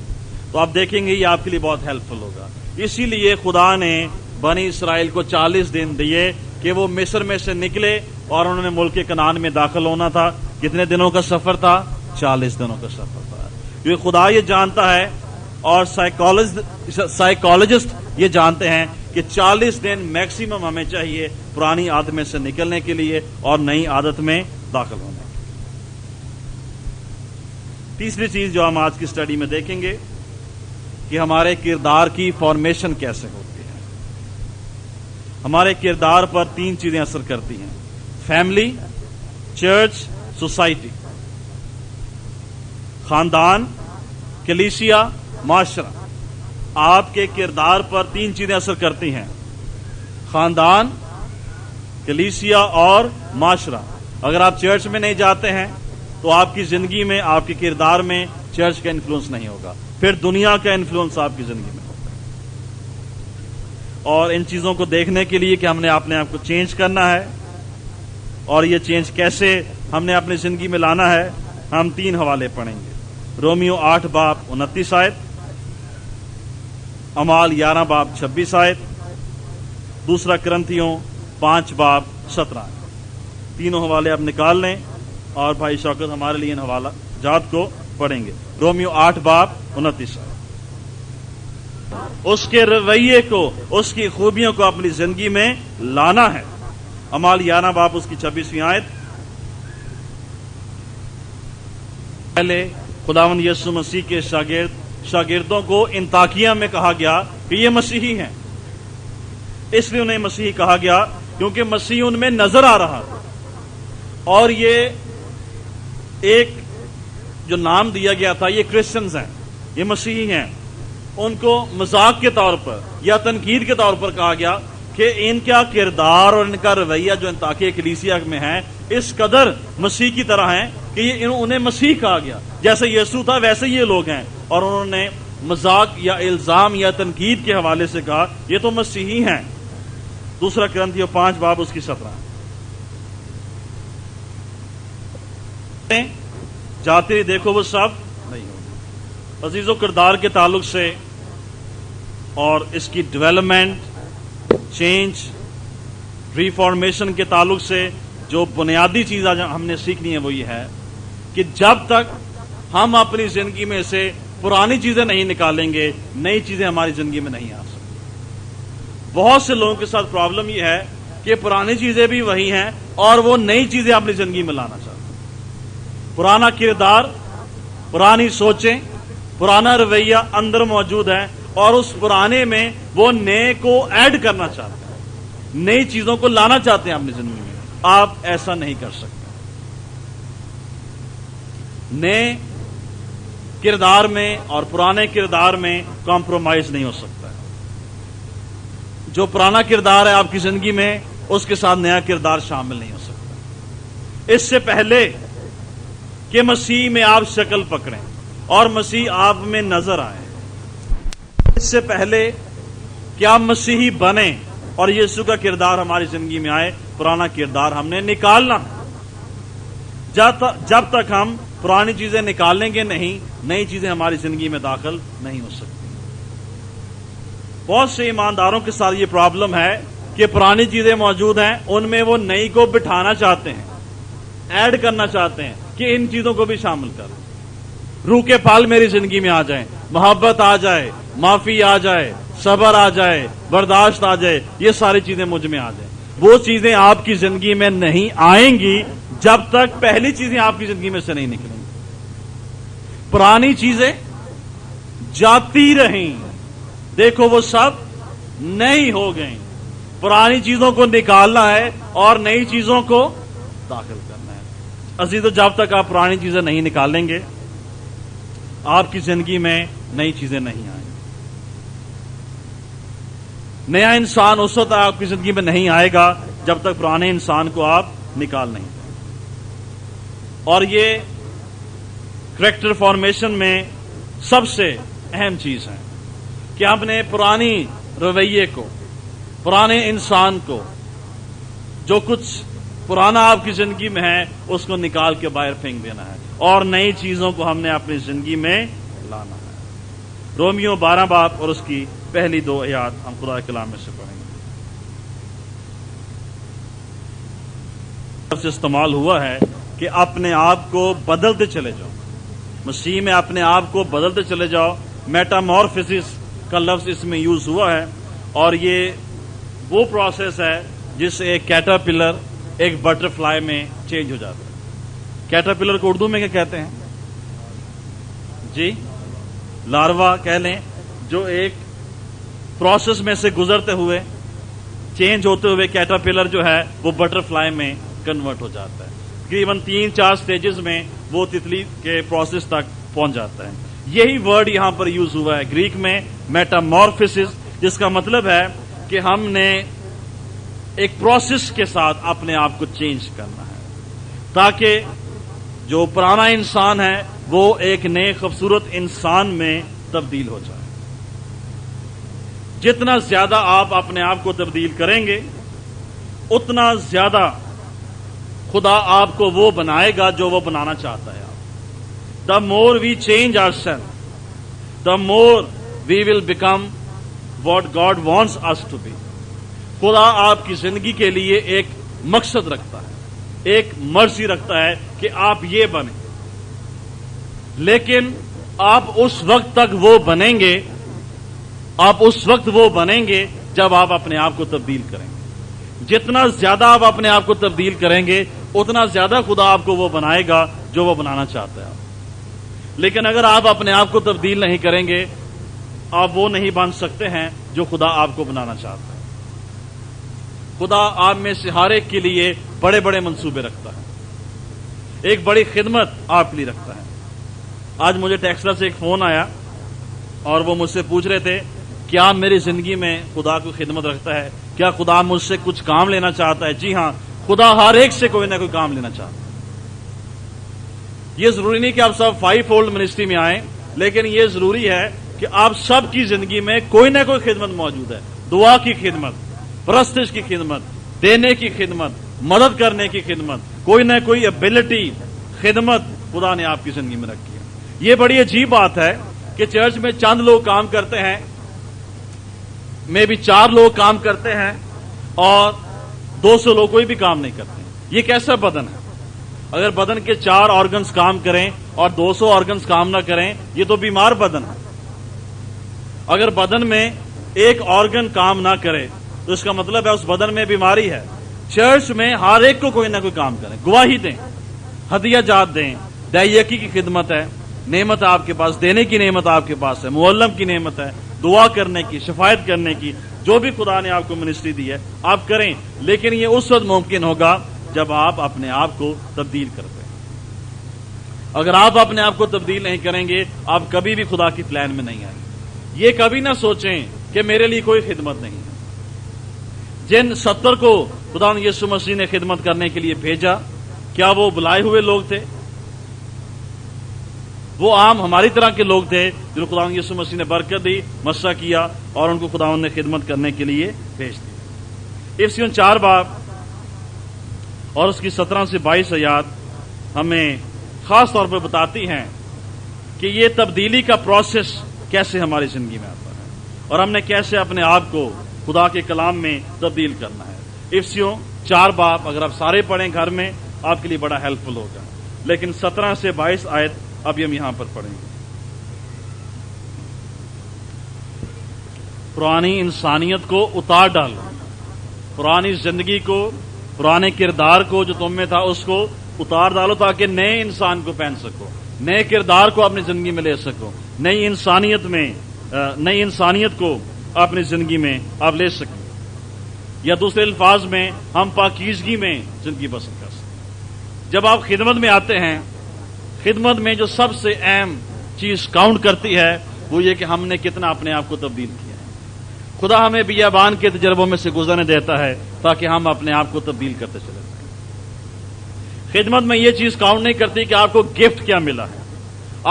تو آپ دیکھیں گے یہ آپ کے لیے بہت ہیلپ فل ہوگا. اسی لیے خدا نے بنی اسرائیل کو 40 دن دیے کہ وہ مصر میں سے نکلے, اور انہوں نے ملک کنعان میں داخل ہونا تھا. کتنے دنوں کا سفر تھا؟ 40 دنوں کا سفر تھا. کیونکہ خدا یہ جانتا ہے, اور سائیکالوجسٹ یہ جانتے ہیں کہ 40 دن میکسیمم ہمیں چاہیے پرانی عادت میں سے نکلنے کے لیے اور نئی عادت میں داخل ہونے کے لیے. تیسری چیز جو ہم آج کی سٹڈی میں دیکھیں گے کہ ہمارے کردار کی فارمیشن کیسے ہوتی ہے. ہمارے کردار پر 3 چیزیں اثر کرتی ہیں: فیملی, چرچ, سوسائٹی. خاندان, کلیسیا, معاشرہ. آپ کے کردار پر 3 چیزیں اثر کرتی ہیں: خاندان, کلیسیا اور معاشرہ. اگر آپ چرچ میں نہیں جاتے ہیں تو آپ کی زندگی میں, آپ کے کردار میں چرچ کا انفلوئنس نہیں ہوگا, پھر دنیا کا انفلوئنس آپ کی زندگی میں ہوگا. اور ان چیزوں کو دیکھنے کے لیے کہ ہم نے اپنے آپ کو چینج کرنا ہے, اور یہ چینج کیسے ہم نے اپنی زندگی میں لانا ہے, ہم 3 حوالے پڑھیں گے. رومیو 8 باب 29 آیت, اعمال 11 باب 26 آیت, دوسرا کرنتھیوں 5 باب 17 آیت. تینوں حوالے آپ نکال لیں, اور بھائی شوکت ہمارے لیے ان حوالہ جات کو پڑھیں گے. رومیو 8 باب 29 آیت. اس کے رویے کو, اس کی خوبیوں کو اپنی زندگی میں لانا ہے. اعمال 11 باب اس کی 26ویں آیت. پہلے خداوند یسوع مسیح کے شاگردوں کو انطاکیہ میں کہا گیا کہ یہ مسیحی ہیں. اس لیے انہیں مسیحی کہا گیا کیونکہ مسیح ان میں نظر آ رہا تھا, اور یہ ایک جو نام دیا گیا تھا, یہ کرسچنز ہیں, یہ مسیحی ہیں. ان کو مذاق کے طور پر یا تنقید کے طور پر کہا گیا کہ ان کا کردار اور ان کا رویہ جو انطاکیہ کلیسیا میں ہے اس قدر مسیح کی طرح ہیں کہ یہ انہیں مسیح کہا گیا. جیسے یسوع تھا ویسے یہ لوگ ہیں, اور انہوں نے مذاق یا الزام یا تنقید کے حوالے سے کہا یہ تو مسیحی ہیں. دوسرا کرنتھیوں 5 باب اس کی 17. جاتے دیکھو وہ سب نہیں ہوگی. عزیزو, کردار کے تعلق سے اور اس کی ڈیولپمنٹ, چینج, ریفارمیشن کے تعلق سے جو بنیادی چیز آج ہم نے سیکھنی ہے وہ یہ ہے کہ جب تک ہم اپنی زندگی میں سے پرانی چیزیں نہیں نکالیں گے, نئی چیزیں ہماری زندگی میں نہیں آ سکتی. بہت سے لوگوں کے ساتھ پرابلم یہ ہے کہ پرانی چیزیں بھی وہی ہیں اور وہ نئی چیزیں اپنی زندگی میں لانا چاہتے ہیں. پرانا کردار, پرانی سوچیں, پرانا رویہ اندر موجود ہے, اور اس پرانے میں وہ نئے کو ایڈ کرنا چاہتے ہیں, نئی چیزوں کو لانا چاہتے ہیں اپنی زندگی میں. آپ ایسا نہیں کر سکتے. نئے کردار میں اور پرانے کردار میں کمپرومائز نہیں ہو سکتا ہے. جو پرانا کردار ہے آپ کی زندگی میں, اس کے ساتھ نیا کردار شامل نہیں ہو سکتا. اس سے پہلے کہ مسیح میں آپ شکل پکڑیں اور مسیح آپ میں نظر آئے، اس سے پہلے کہ آپ مسیحی بنیں اور یسوع کا کردار ہماری زندگی میں آئے، پرانا کردار ہم نے نکالنا۔ جب تک ہم پرانی چیزیں نکالیں گے نہیں، نئی چیزیں ہماری زندگی میں داخل نہیں ہو سکتی۔ بہت سے ایمانداروں کے ساتھ یہ پرابلم ہے کہ پرانی چیزیں موجود ہیں، ان میں وہ نئی کو بٹھانا چاہتے ہیں، ایڈ کرنا چاہتے ہیں کہ ان چیزوں کو بھی شامل کریں، روح کے پھل میری زندگی میں آ جائیں، محبت آ جائے، معافی آ جائے، صبر آ جائے، برداشت آ جائے، یہ ساری چیزیں مجھ میں آ جائیں۔ وہ چیزیں آپ کی زندگی میں نہیں آئیں گی جب تک پہلی چیزیں آپ کی زندگی میں سے نہیں نکلیں گی۔ پرانی چیزیں جاتی رہیں، دیکھو وہ سب نئی ہو گئیں۔ پرانی چیزوں کو نکالنا ہے اور نئی چیزوں کو داخل کرنا ہے۔ عزیزو، جب تک آپ پرانی چیزیں نہیں نکالیں گے، آپ کی زندگی میں نئی چیزیں نہیں آئیں۔ نیا انسان اس وقت آپ کی زندگی میں نہیں آئے گا جب تک پرانے انسان کو آپ نکال نہیں دیں۔ اور یہ کریکٹر فارمیشن میں سب سے اہم چیز ہے کہ آپ نے پرانی رویے کو، پرانے انسان کو، جو کچھ پرانا آپ کی زندگی میں ہے، اس کو نکال کے باہر پھینک دینا ہے اور نئی چیزوں کو ہم نے اپنی زندگی میں لانا ہے۔ رومیو 12 باب اور اس کی پہلی 2 آیات ہم خدا کے کلام میں سے پڑھیں گے۔ سے استعمال ہوا ہے کہ اپنے آپ کو بدلتے چلے جاؤ، مسیح میں اپنے آپ کو بدلتے چلے جاؤ۔ میٹامورفسس کا لفظ اس میں یوز ہوا ہے، اور یہ وہ پروسیس ہے جس سے ایک کیٹرپلر ایک بٹرفلائی میں چینج ہو جاتا ہے۔ کیٹرپلر کو اردو میں کیا کہتے ہیں جی؟ لاروا کہہ لیں، جو ایک پروسیس میں سے گزرتے ہوئے، چینج ہوتے ہوئے کیٹرپلر جو ہے وہ بٹرفلائی میں کنورٹ ہو جاتا ہے۔ تقریباً 3-4 سٹیجز میں وہ تتلی کے پروسیس تک پہنچ جاتا ہے۔ یہی ورڈ یہاں پر یوز ہوا ہے گریک میں، میٹامورفسس، جس کا مطلب ہے کہ ہم نے ایک پروسیس کے ساتھ اپنے آپ کو چینج کرنا ہے، تاکہ جو پرانا انسان ہے وہ ایک نئے خوبصورت انسان میں تبدیل ہو جائے۔ جتنا زیادہ آپ اپنے آپ کو تبدیل کریں گے، اتنا زیادہ خدا آپ کو وہ بنائے گا جو وہ بنانا چاہتا ہے۔ The more we change ourselves, the more we will become what God wants us to be۔ خدا آپ کی زندگی کے لیے ایک مقصد رکھتا ہے، ایک مرضی رکھتا ہے کہ آپ یہ بنیں، لیکن آپ اس وقت تک وہ بنیں گے، آپ اس وقت وہ بنیں گے جب آپ اپنے آپ کو تبدیل کریں گے۔ جتنا زیادہ آپ اپنے آپ کو تبدیل کریں گے، اتنا زیادہ خدا آپ کو وہ بنائے گا جو وہ بنانا چاہتا ہے۔ لیکن اگر آپ اپنے آپ کو تبدیل نہیں کریں گے، آپ وہ نہیں بن سکتے ہیں جو خدا آپ کو بنانا چاہتا ہے۔ خدا آپ میں سے ہر ایک کے لیے بڑے بڑے منصوبے رکھتا ہے، ایک بڑی خدمت آپ کے لیے رکھتا ہے۔ آج مجھے ٹیکسلا سے ایک فون آیا اور وہ مجھ سے پوچھ رہے تھے، کیا میری زندگی میں خدا کو خدمت رکھتا ہے؟ کیا خدا مجھ سے کچھ کام لینا چاہتا ہے؟ جی ہاں، خدا ہر ایک سے کوئی نہ کوئی کام لینا چاہتا ہے۔ یہ ضروری نہیں کہ آپ سب 5 فولڈ منسٹری میں آئیں، لیکن یہ ضروری ہے کہ آپ سب کی زندگی میں کوئی نہ کوئی خدمت موجود ہے۔ دعا کی خدمت، پرستش کی خدمت، دینے کی خدمت، مدد کرنے کی خدمت، کوئی نہ کوئی ایبلٹی، خدمت خدا نے آپ کی زندگی میں رکھی ہے۔ یہ بڑی عجیب بات ہے کہ چرچ میں چند لوگ کام کرتے ہیں، میں بھی 4 لوگ کام کرتے ہیں اور 200 لوگ کوئی بھی کام نہیں کرتے ہیں۔ یہ کیسا بدن ہے؟ اگر بدن کے 4 آرگنز کام کریں اور 200 آرگنز کام نہ کریں، یہ تو بیمار بدن ہے۔ اگر بدن میں ایک آرگن کام نہ کرے تو اس کا مطلب ہے اس بدن میں بیماری ہے۔ چرچ میں ہر ایک کو کوئی نہ کوئی کام کریں، گواہی دیں، ہدیہ جات دیں، دائیکی کی خدمت ہے، نعمت آپ کے پاس، دینے کی نعمت آپ کے پاس ہے، معلم کی نعمت ہے، دعا کرنے کی، شفاعت کرنے کی، جو بھی خدا نے آپ کو منسٹری دی ہے آپ کریں۔ لیکن یہ اس وقت ممکن ہوگا جب آپ اپنے آپ کو تبدیل کرتے ہیں۔ اگر آپ اپنے آپ کو تبدیل نہیں کریں گے، آپ کبھی بھی خدا کی پلان میں نہیں آئیں گے۔ یہ کبھی نہ سوچیں کہ میرے لیے کوئی خدمت نہیں ہے۔ جن 70 کو خدا یسوع مسیح نے خدمت کرنے کے لیے بھیجا، کیا وہ بلائے ہوئے لوگ تھے؟ وہ عام ہماری طرح کے لوگ تھے جن کو خداوند یسوع مسیح نے برکت دی، مسح کیا اور ان کو خداوند نے خدمت کرنے کے لیے بھیج دیا۔ افسیون 4 باب اور اس کی 17 سے 22 آیات ہمیں خاص طور پر بتاتی ہیں کہ یہ تبدیلی کا پروسیس کیسے ہماری زندگی میں آتا ہے اور ہم نے کیسے اپنے آپ کو خدا کے کلام میں تبدیل کرنا ہے۔ افسیون 4 باب اگر آپ سارے پڑھیں گھر میں آپ کے لیے بڑا ہیلپ فل ہوگا، لیکن 17 سے 22 آیت ابھی ہم یہاں پر پڑھیں گے۔ پرانی انسانیت کو اتار ڈالو، پرانی زندگی کو، پرانے کردار کو جو تم میں تھا اس کو اتار ڈالو تاکہ نئے انسان کو پہن سکو، نئے کردار کو اپنی زندگی میں لے سکو، نئی انسانیت کو اپنی زندگی میں آپ لے سکیں، یا دوسرے الفاظ میں ہم پاکیزگی میں زندگی بسر کر سکیں۔ جب آپ خدمت میں آتے ہیں، خدمت میں جو سب سے اہم چیز کاؤنٹ کرتی ہے وہ یہ کہ ہم نے کتنا اپنے آپ کو تبدیل کیا ہے۔ خدا ہمیں بیابان کے تجربوں میں سے گزرنے دیتا ہے تاکہ ہم اپنے آپ کو تبدیل کرتے چلے جائیں۔ خدمت میں یہ چیز کاؤنٹ نہیں کرتی کہ آپ کو گفٹ کیا ملا ہے،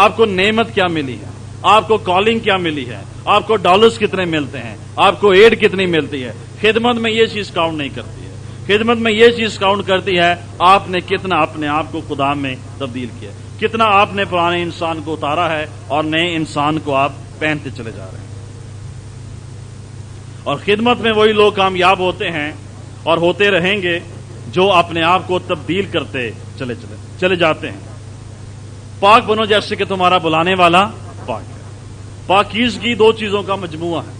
آپ کو نعمت کیا ملی ہے، آپ کو کالنگ کیا ملی ہے، آپ کو ڈالرز کتنے ملتے ہیں، آپ کو ایڈ کتنی ملتی ہے۔ خدمت میں یہ چیز کاؤنٹ نہیں کرتی ہے۔ خدمت میں یہ چیز کاؤنٹ کرتی ہے آپ نے کتنا اپنے آپ کو خدا میں تبدیل کیا، کتنا آپ نے پرانے انسان کو اتارا ہے اور نئے انسان کو آپ پہنتے چلے جا رہے ہیں۔ اور خدمت میں وہی لوگ کامیاب ہوتے ہیں اور ہوتے رہیں گے جو اپنے آپ کو تبدیل کرتے چلے جاتے ہیں۔ پاک بنو جیسے کہ تمہارا بلانے والا پاک ہے۔ پاکیزگی 2 چیزوں کا مجموعہ ہے۔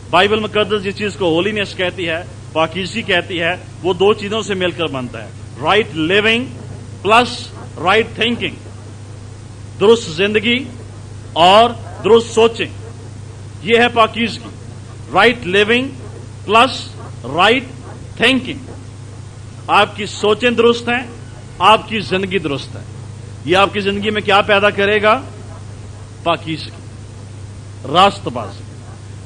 بائبل مقدس جس چیز کو ہولینس کہتی ہے، پاکیزگی کہتی ہے، وہ 2 چیزوں سے مل کر بنتا ہے، right living plus right thinking, درست زندگی اور درست سوچنگ، یہ ہے پاکیزگی۔ Right living plus right thinking, آپ کی سوچیں درست ہیں، آپ کی زندگی درست ہے۔ یہ آپ کی زندگی میں کیا پیدا کرے گا؟ پاکیزگی، راست بازی۔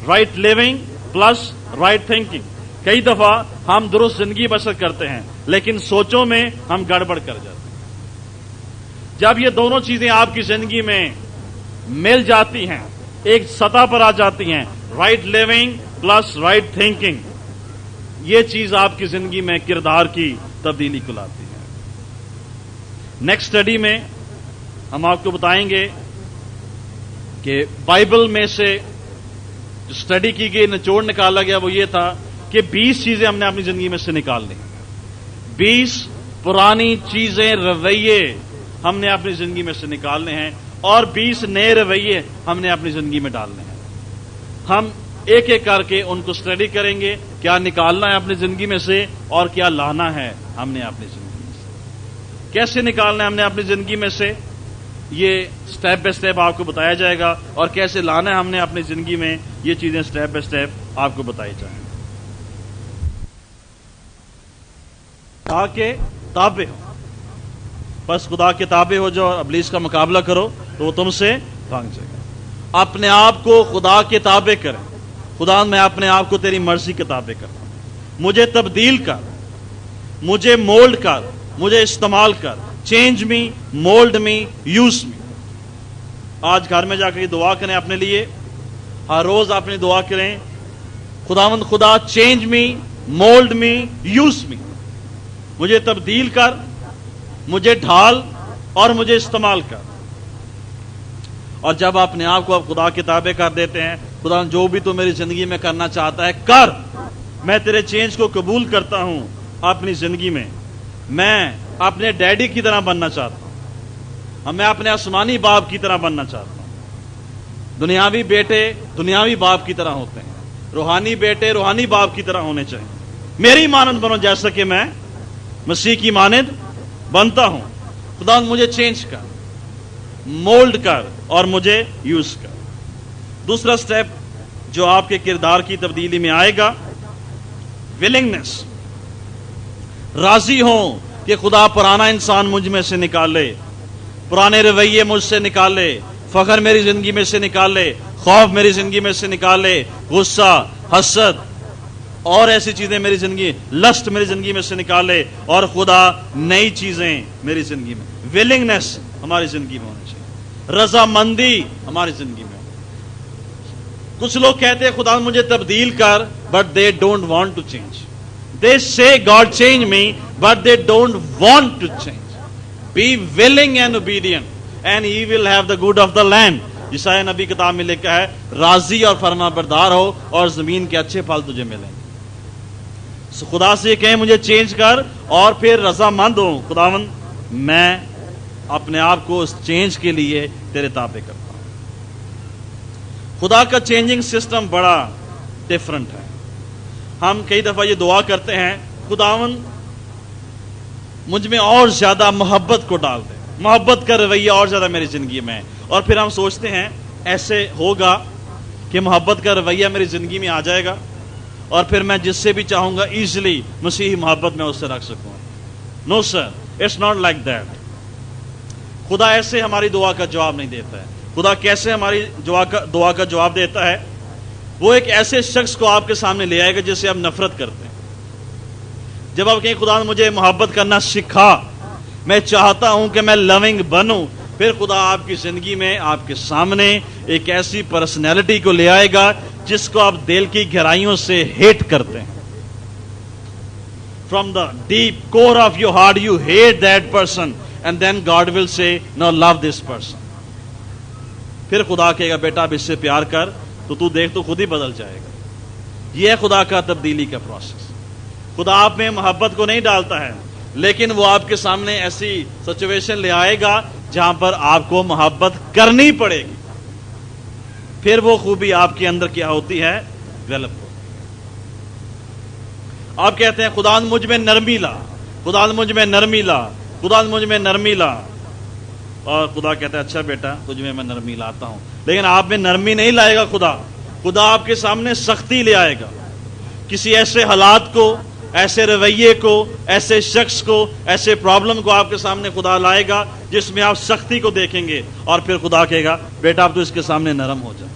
Right living plus right thinking. کئی دفعہ ہم درست زندگی بسر کرتے ہیں لیکن سوچوں میں ہم گڑبڑ کر جاتے ہیں۔ جب یہ دونوں چیزیں آپ کی زندگی میں مل جاتی ہیں، ایک سطح پر آ جاتی ہیں، right living plus right thinking, یہ چیز آپ کی زندگی میں کردار کی تبدیلی کو لاتی ہے۔ نیکسٹ اسٹڈی میں ہم آپ کو بتائیں گے کہ بائبل میں سے جو اسٹڈی کی گئی، نچوڑ نکالا گیا، وہ یہ تھا کہ 20 چیزیں ہم نے اپنی زندگی میں سے نکال لی، 20 پرانی چیزیں، رویے ہم نے اپنی زندگی میں سے نکالنے ہیں اور 20 نئے رویے ہم نے اپنی زندگی میں ڈالنے ہیں۔ ہم ایک ایک کر کے ان کو اسٹڈی کریں گے، کیا نکالنا ہے اپنی زندگی میں سے اور کیا لانا ہے ہم نے اپنی زندگی میں سے۔ کیسے نکالنا ہے ہم نے اپنی زندگی میں سے، یہ سٹیپ بائی سٹیپ آپ کو بتایا جائے گا، اور کیسے لانا ہے ہم نے اپنی زندگی میں، یہ چیزیں سٹیپ بائی سٹیپ آپ کو بتائی جائیں۔ خدا کے تابع ہو، بس خدا کے تابع ہو جو ابلیس کا مقابلہ کرو تو وہ تم سے بھاگ جائے گا۔ اپنے آپ کو خدا کے تابع کریں۔ خدا میں اپنے آپ کو تیری مرضی کے تابع کرتا ہوں، مجھے تبدیل کر، مجھے مولڈ کر، مجھے استعمال کر، چینج می، مولڈ می، یوز می۔ آج گھر میں جا کے دعا کریں اپنے لیے، ہر روز اپنی دعا کریں، خداوند خدا چینج می، مولڈ می، یوز می، مجھے تبدیل کر، مجھے ڈھال اور مجھے استعمال کر۔ اور جب اپنے آپ کو آپ خدا کے تابع کر دیتے ہیں، خدا جو بھی تو میری زندگی میں کرنا چاہتا ہے کر، میں تیرے چینج کو قبول کرتا ہوں اپنی زندگی میں، میں اپنے ڈیڈی کی طرح بننا چاہتا ہوں، میں اپنے آسمانی باپ کی طرح بننا چاہتا ہوں۔ دنیاوی بیٹے دنیاوی باپ کی طرح ہوتے ہیں، روحانی بیٹے روحانی باپ کی طرح ہونے چاہیے۔ میری مانند بنو جیسا کہ میں مسیح کی مانند بنتا ہوں۔ خدا مجھے چینج کر، مولڈ کر اور مجھے یوز کر۔ دوسرا سٹیپ جو آپ کے کردار کی تبدیلی میں آئے گا، ولنگنس، راضی ہوں کہ خدا پرانا انسان مجھ میں سے نکالے، پرانے رویے مجھ سے نکالے، فخر میری زندگی میں سے نکالے، خوف میری زندگی میں سے نکالے، غصہ، حسد، اور ایسی چیزیں میری زندگی لسٹ میری زندگی میں سے نکالے اور خدا نئی چیزیں میری زندگی میں ولنگنس ہماری زندگی میں ہونی چاہیے رضامندی ہماری زندگی میں کچھ لوگ کہتے ہیں خدا مجھے تبدیل کر but they don't want to change they say God change me but they don't want to change be willing and obedient and he will have the good of the land عیسائی نبی کتاب میں لکھا ہے راضی اور فرما بردار ہو اور زمین کے اچھے پھل تجھے ملیں گے خدا سے یہ کہیں مجھے چینج کر اور پھر رضامند ہوں خداوند میں اپنے آپ کو اس چینج کے لیے تیرے تابع کرتا ہوں خدا کا چینجنگ سسٹم بڑا ڈفرنٹ ہے ہم کئی دفعہ یہ دعا کرتے ہیں خداوند مجھ میں اور زیادہ محبت کو ڈال دے محبت کا رویہ اور زیادہ میری زندگی میں اور پھر ہم سوچتے ہیں ایسے ہوگا کہ محبت کا رویہ میری زندگی میں آ جائے گا اور پھر میں جس سے بھی چاہوں گا ایزیلی مسیحی محبت میں اس سے رکھ سکوں no sir it's not like that خدا ایسے ہماری دعا کا جواب نہیں دیتا ہے خدا کیسے ہماری دعا کا جواب دیتا ہے وہ ایک ایسے شخص کو آپ کے سامنے لے آئے گا جس سے آپ نفرت کرتے ہیں جب آپ کہیں خدا مجھے محبت کرنا سکھا میں چاہتا ہوں کہ میں لوننگ بنوں پھر خدا آپ کی زندگی میں آپ کے سامنے ایک ایسی پرسنالٹی کو لے آئے گا جس کو آپ دل کی گہرائیوں سے ہیٹ کرتے ہیں from the deep core of your heart you hate that person and then God will say no love this person پھر خدا کہے گا بیٹا اب اس سے پیار کر تو دیکھ تو خود ہی بدل جائے گا یہ ہے خدا کا تبدیلی کا پروسیس خدا آپ میں محبت کو نہیں ڈالتا ہے لیکن وہ آپ کے سامنے ایسی سچویشن لے آئے گا جہاں پر آپ کو محبت کرنی پڑے گی پھر وہ خوبی آپ کے اندر کیا ہوتی ہے ڈیولپ ہوتی آپ کہتے ہیں خدا مجھ میں نرمی لا خدا مجھ میں نرمی لا خدا مجھ میں نرمی لا اور خدا کہتا ہے اچھا بیٹا تجھ میں نرمی لاتا ہوں لیکن آپ میں نرمی نہیں لائے گا خدا آپ کے سامنے سختی لے آئے گا کسی ایسے حالات کو ایسے رویے کو ایسے شخص کو ایسے پرابلم کو آپ کے سامنے خدا لائے گا جس میں آپ سختی کو دیکھیں گے اور پھر خدا کہے گا بیٹا آپ تو اس کے سامنے نرم ہو جائے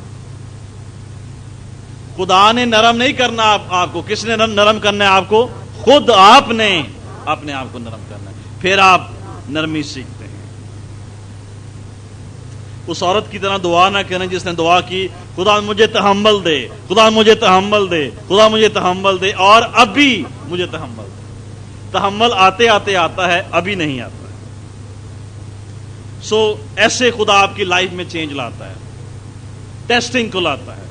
خدا نے نرم نہیں کرنا آپ کو کس نے نرم کرنا ہے آپ کو خود آپ نے اپنے آپ کو نرم کرنا ہے پھر آپ نرمی سیکھتے ہیں اس عورت کی طرح دعا نہ کریں جس نے دعا کی خدا مجھے تحمل دے خدا مجھے تحمل دے خدا مجھے تحمل دے اور ابھی مجھے تحمل دے تحمل آتے آتے آتا ہے ابھی نہیں آتا ہے سو ایسے خدا آپ کی لائف میں چینج لاتا ہے ٹیسٹنگ کو لاتا ہے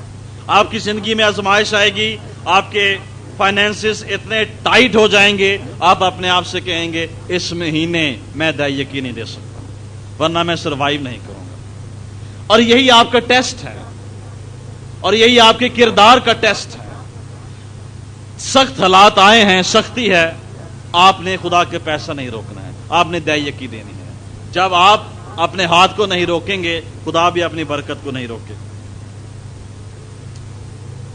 آپ کی زندگی میں آزمائش آئے گی آپ کے فائنینسز اتنے ٹائٹ ہو جائیں گے آپ اپنے آپ سے کہیں گے اس مہینے میں ادائیگی نہیں دے سکتا ورنہ میں سروائیو نہیں کروں گا اور یہی آپ کا ٹیسٹ ہے اور یہی آپ کے کردار کا ٹیسٹ ہے سخت حالات آئے ہیں سختی ہے آپ نے خدا کے پیسہ نہیں روکنا ہے آپ نے ادائیگی دینی ہے جب آپ اپنے ہاتھ کو نہیں روکیں گے خدا بھی اپنی برکت کو نہیں روکے گا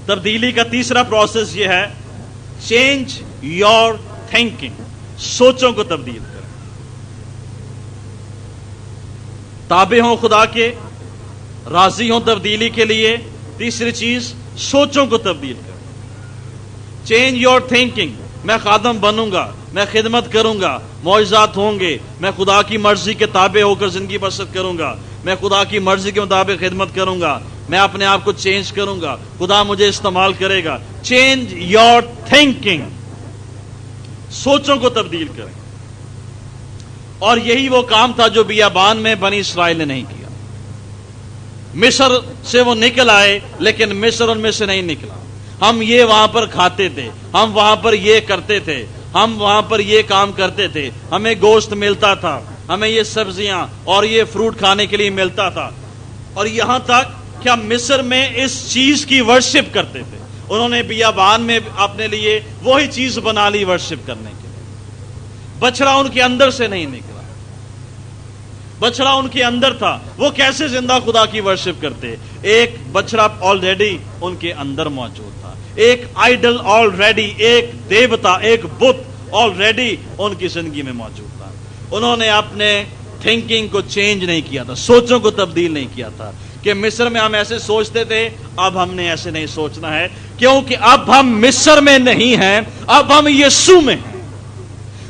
تبدیلی کا تیسرا پروسیس یہ ہے چینج یور تھنکنگ سوچوں کو تبدیل کریں تابع ہوں خدا کے راضی ہوں تبدیلی کے لیے تیسری چیز سوچوں کو تبدیل کریں چینج یور تھنکنگ میں خادم بنوں گا میں خدمت کروں گا معجزات ہوں گے میں خدا کی مرضی کے تابع ہو کر زندگی بسر کروں گا میں خدا کی مرضی کے مطابق خدمت کروں گا میں اپنے آپ کو چینج کروں گا خدا مجھے استعمال کرے گا چینج یور تھنکنگ سوچوں کو تبدیل کریں اور یہی وہ کام تھا جو بیابان میں بنی اسرائیل نے نہیں کیا مصر سے وہ نکل آئے لیکن مصر ان میں سے نہیں نکلا ہم یہ وہاں پر کھاتے تھے ہم وہاں پر یہ کرتے تھے ہم وہاں پر یہ کام کرتے تھے ہمیں گوشت ملتا تھا ہمیں یہ سبزیاں اور یہ فروٹ کھانے کے لیے ملتا تھا اور یہاں تک کہ ہم مصر میں اس چیز کی ورشپ کرتے تھے انہوں نے بیابان میں اپنے لیے وہی چیز بنا لی ورشپ کرنے کے لیے بچڑا ان کے اندر سے نہیں نکلا بچڑا ان کے اندر تھا وہ کیسے زندہ خدا کی ورشپ کرتے ایک بچڑا آلریڈی ان کے اندر موجود تھا ایک آئیڈل آلریڈی ایک دیوتا ایک بت آلریڈی ان کی زندگی میں موجود تھا انہوں نے اپنے تھنکنگ کو چینج نہیں کیا تھا سوچوں کو تبدیل نہیں کیا تھا کہ مصر میں ہم ایسے سوچتے تھے اب ہم نے ایسے نہیں سوچنا ہے کیونکہ اب ہم مصر میں نہیں ہیں، اب ہم یسوع میں ہیں۔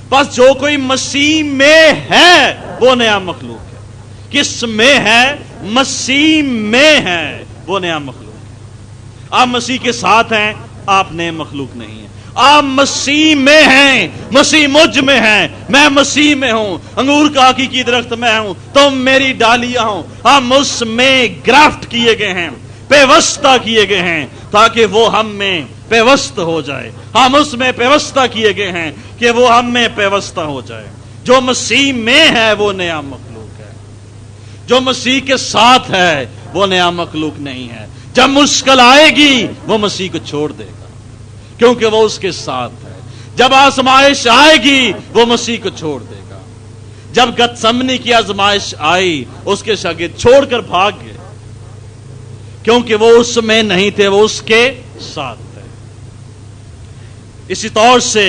بس جو کوئی مسیح میں ہے وہ نیا مخلوق ہے۔ کس میں ہے؟ مسیح میں ہے، وہ نیا مخلوق ہے۔ آپ مسیح کے ساتھ ہیں، آپ نئے مخلوق نہیں ہیں۔ آپ مسیح میں ہیں، مسیح مجھ میں ہیں، میں مسیح میں ہوں، انگور کا حقیقی درخت میں ہوں، تم میری ڈالیاں ہوں۔ ہم اس میں گرافٹ کیے گئے ہیں، پیوستہ کیے گئے ہیں، تاکہ وہ ہم میں پیوست ہو جائے۔ ہم اس میں پیوستہ کیے گئے ہیں کہ وہ ہم میں پیوستہ ہو جائے۔ جو مسیح میں ہے وہ نیا مخلوق ہے، جو مسیح کے ساتھ ہے وہ نیا مخلوق نہیں ہے۔ جب مشکل آئے گی وہ مسیح کو چھوڑ دے گا، کیونکہ وہ اس کے ساتھ ہے۔ جب آزمائش آئے گی وہ مسیح کو چھوڑ دے گا۔ جب گتسمنی کی آزمائش آئی اس کے شاگرد چھوڑ کر بھاگ گئے، کیونکہ وہ اس میں نہیں تھے، وہ اس کے ساتھ تھے۔ اسی طور سے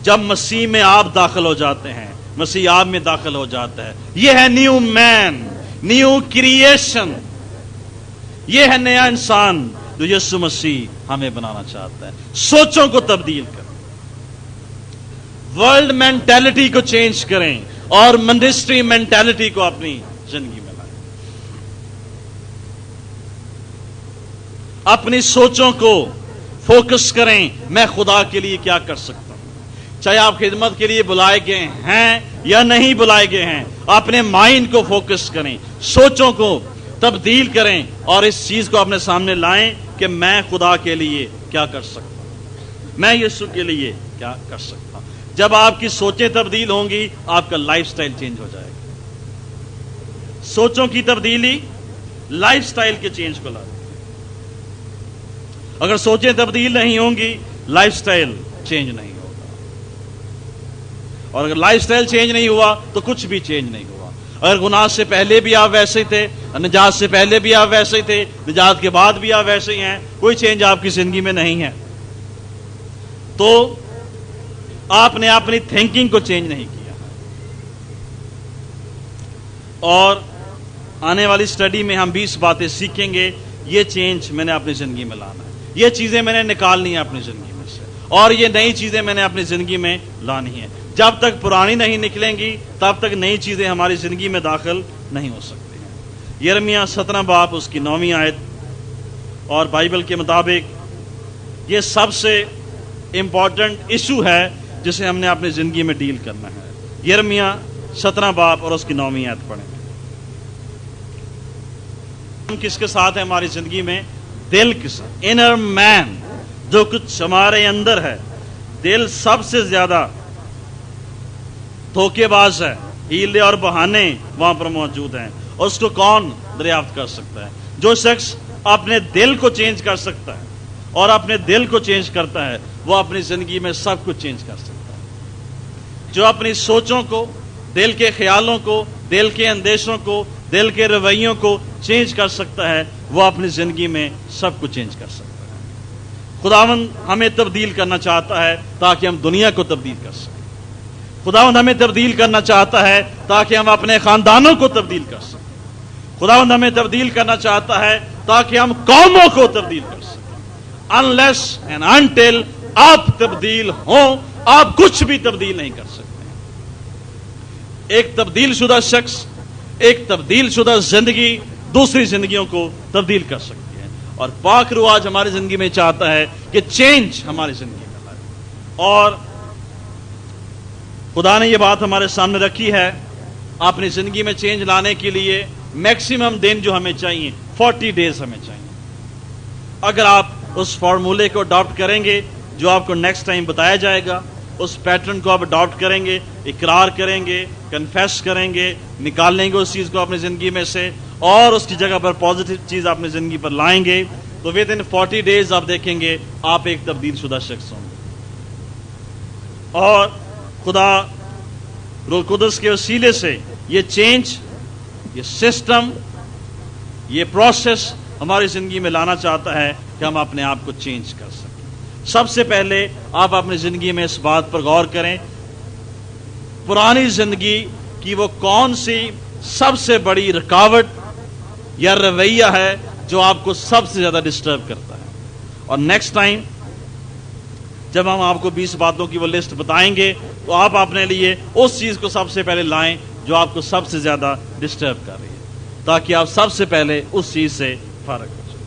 جب مسیح میں آپ داخل ہو جاتے ہیں، مسیح آپ میں داخل ہو جاتا ہے، یہ ہے نیو مین، نیو کریشن، یہ ہے نیا انسان جو یسوع مسیح ہمیں بنانا چاہتا ہے۔ سوچوں کو تبدیل کریں، ورلڈ مینٹیلٹی کو چینج کریں اور منسٹری مینٹیلٹی کو اپنی زندگی میں لائیں۔ اپنی سوچوں کو فوکس کریں، میں خدا کے لیے کیا کر سکتا ہوں۔ چاہے آپ خدمت کے لیے بلائے گئے ہیں یا نہیں بلائے گئے ہیں، اپنے مائنڈ کو فوکس کریں، سوچوں کو تبدیل کریں اور اس چیز کو اپنے سامنے لائیں کہ میں خدا کے لیے کیا کر سکتا ہوں، میں یسوع کے لیے کیا کر سکتا ہوں۔ جب آپ کی سوچیں تبدیل ہوں گی آپ کا لائف سٹائل چینج ہو جائے گا۔ سوچوں کی تبدیلی لائف سٹائل کے چینج کو لاتی ہے۔ اگر سوچیں تبدیل نہیں ہوں گی لائف سٹائل چینج نہیں ہوگا، اور اگر لائف سٹائل چینج نہیں ہوا تو کچھ بھی چینج نہیں ہوا۔ اگر گناہ سے پہلے بھی آپ ویسے تھے، نجات سے پہلے بھی آپ ویسے تھے، نجات کے بعد بھی آپ ویسے ہی ہیں، کوئی چینج آپ کی زندگی میں نہیں ہے، تو آپ نے اپنی تھنکنگ کو چینج نہیں کیا۔ اور آنے والی سٹڈی میں ہم 20 باتیں سیکھیں گے، یہ چینج میں نے اپنی زندگی میں لانا ہے، یہ چیزیں میں نے نکالنی ہیں اپنی زندگی میں سے، اور یہ نئی چیزیں میں نے اپنی زندگی میں لانی ہیں۔ جب تک پرانی نہیں نکلیں گی تب تک نئی چیزیں ہماری زندگی میں داخل نہیں ہو سکتی ہیں۔ یرمیہ 17 باب اس کی 9ویں آیت، اور بائبل کے مطابق یہ سب سے امپورٹنٹ ایشو ہے جسے ہم نے اپنی زندگی میں ڈیل کرنا ہے۔ یرمیہ 17 باب اور اس کی 9ویں آیت پڑھیں۔ ہم کس کے ساتھ ہیں ہماری زندگی میں؟ دل کے ساتھ، انر مین، جو کچھ ہمارے اندر ہے۔ دل سب سے زیادہ دھوکے باز ہے، ہیلے اور بہانے وہاں پر موجود ہیں، اور اس کو کون دریافت کر سکتا ہے؟ جو شخص اپنے دل کو چینج کر سکتا ہے اور اپنے دل کو چینج کرتا ہے وہ اپنی زندگی میں سب کچھ چینج کر سکتا ہے۔ جو اپنی سوچوں کو، دل کے خیالوں کو، دل کے اندیشوں کو، دل کے رویوں کو چینج کر سکتا ہے وہ اپنی زندگی میں سب کچھ چینج کر سکتا ہے۔ خداوند ہمیں تبدیل کرنا چاہتا ہے تاکہ ہم دنیا کو تبدیل کر سکیں۔ خداوند ہمیں تبدیل کرنا چاہتا ہے تاکہ ہم اپنے خاندانوں کو تبدیل کر سکیں۔ خداوند ہمیں تبدیل کرنا چاہتا ہے تاکہ ہم قوموں کو تبدیل کر سکیں۔ انلیس اینڈ انٹل آپ تبدیل ہوں آپ کچھ بھی تبدیل نہیں کر سکتے۔ ایک تبدیل شدہ شخص، ایک تبدیل شدہ زندگی دوسری زندگیوں کو تبدیل کر سکتی ہے، اور پاک روح آج ہماری زندگی میں چاہتا ہے کہ چینج ہماری زندگی میں لائے۔ اور خدا نے یہ بات ہمارے سامنے رکھی ہے، اپنی زندگی میں چینج لانے کے لیے میکسیمم دن جو ہمیں چاہیے 40 ڈیز ہمیں چاہیے۔ اگر آپ اس فارمولے کو اڈاپٹ کریں گے جو آپ کو نیکسٹ ٹائم بتایا جائے گا، اس پیٹرن کو آپ اڈاپٹ کریں گے، اقرار کریں گے، کنفیس کریں گے، نکال لیں گے اس چیز کو اپنی زندگی میں سے، اور اس کی جگہ پر پازیٹیو چیز اپنی زندگی پر لائیں گے، تو ود ان 40 ڈیز آپ دیکھیں گے آپ ایک تبدیل شدہ شخص ہوں گے۔ اور خدا روح القدس کے وسیلے سے یہ چینج، یہ سسٹم، یہ پروسیس ہماری زندگی میں لانا چاہتا ہے کہ ہم اپنے آپ کو چینج کر سکیں۔ سب سے پہلے آپ اپنی زندگی میں اس بات پر غور کریں، پرانی زندگی کی وہ کون سی سب سے بڑی رکاوٹ یا رویہ ہے جو آپ کو سب سے زیادہ ڈسٹرب کرتا ہے، اور نیکسٹ ٹائم جب ہم آپ کو 20 باتوں کی وہ لسٹ بتائیں گے تو آپ اپنے لیے اس چیز کو سب سے پہلے لائیں جو آپ کو سب سے زیادہ ڈسٹرب کر رہی ہے، تاکہ آپ سب سے پہلے اس چیز سے فارغ ہو جائیں۔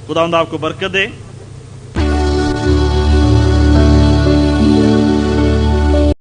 خداوند آپ کو برکت دے۔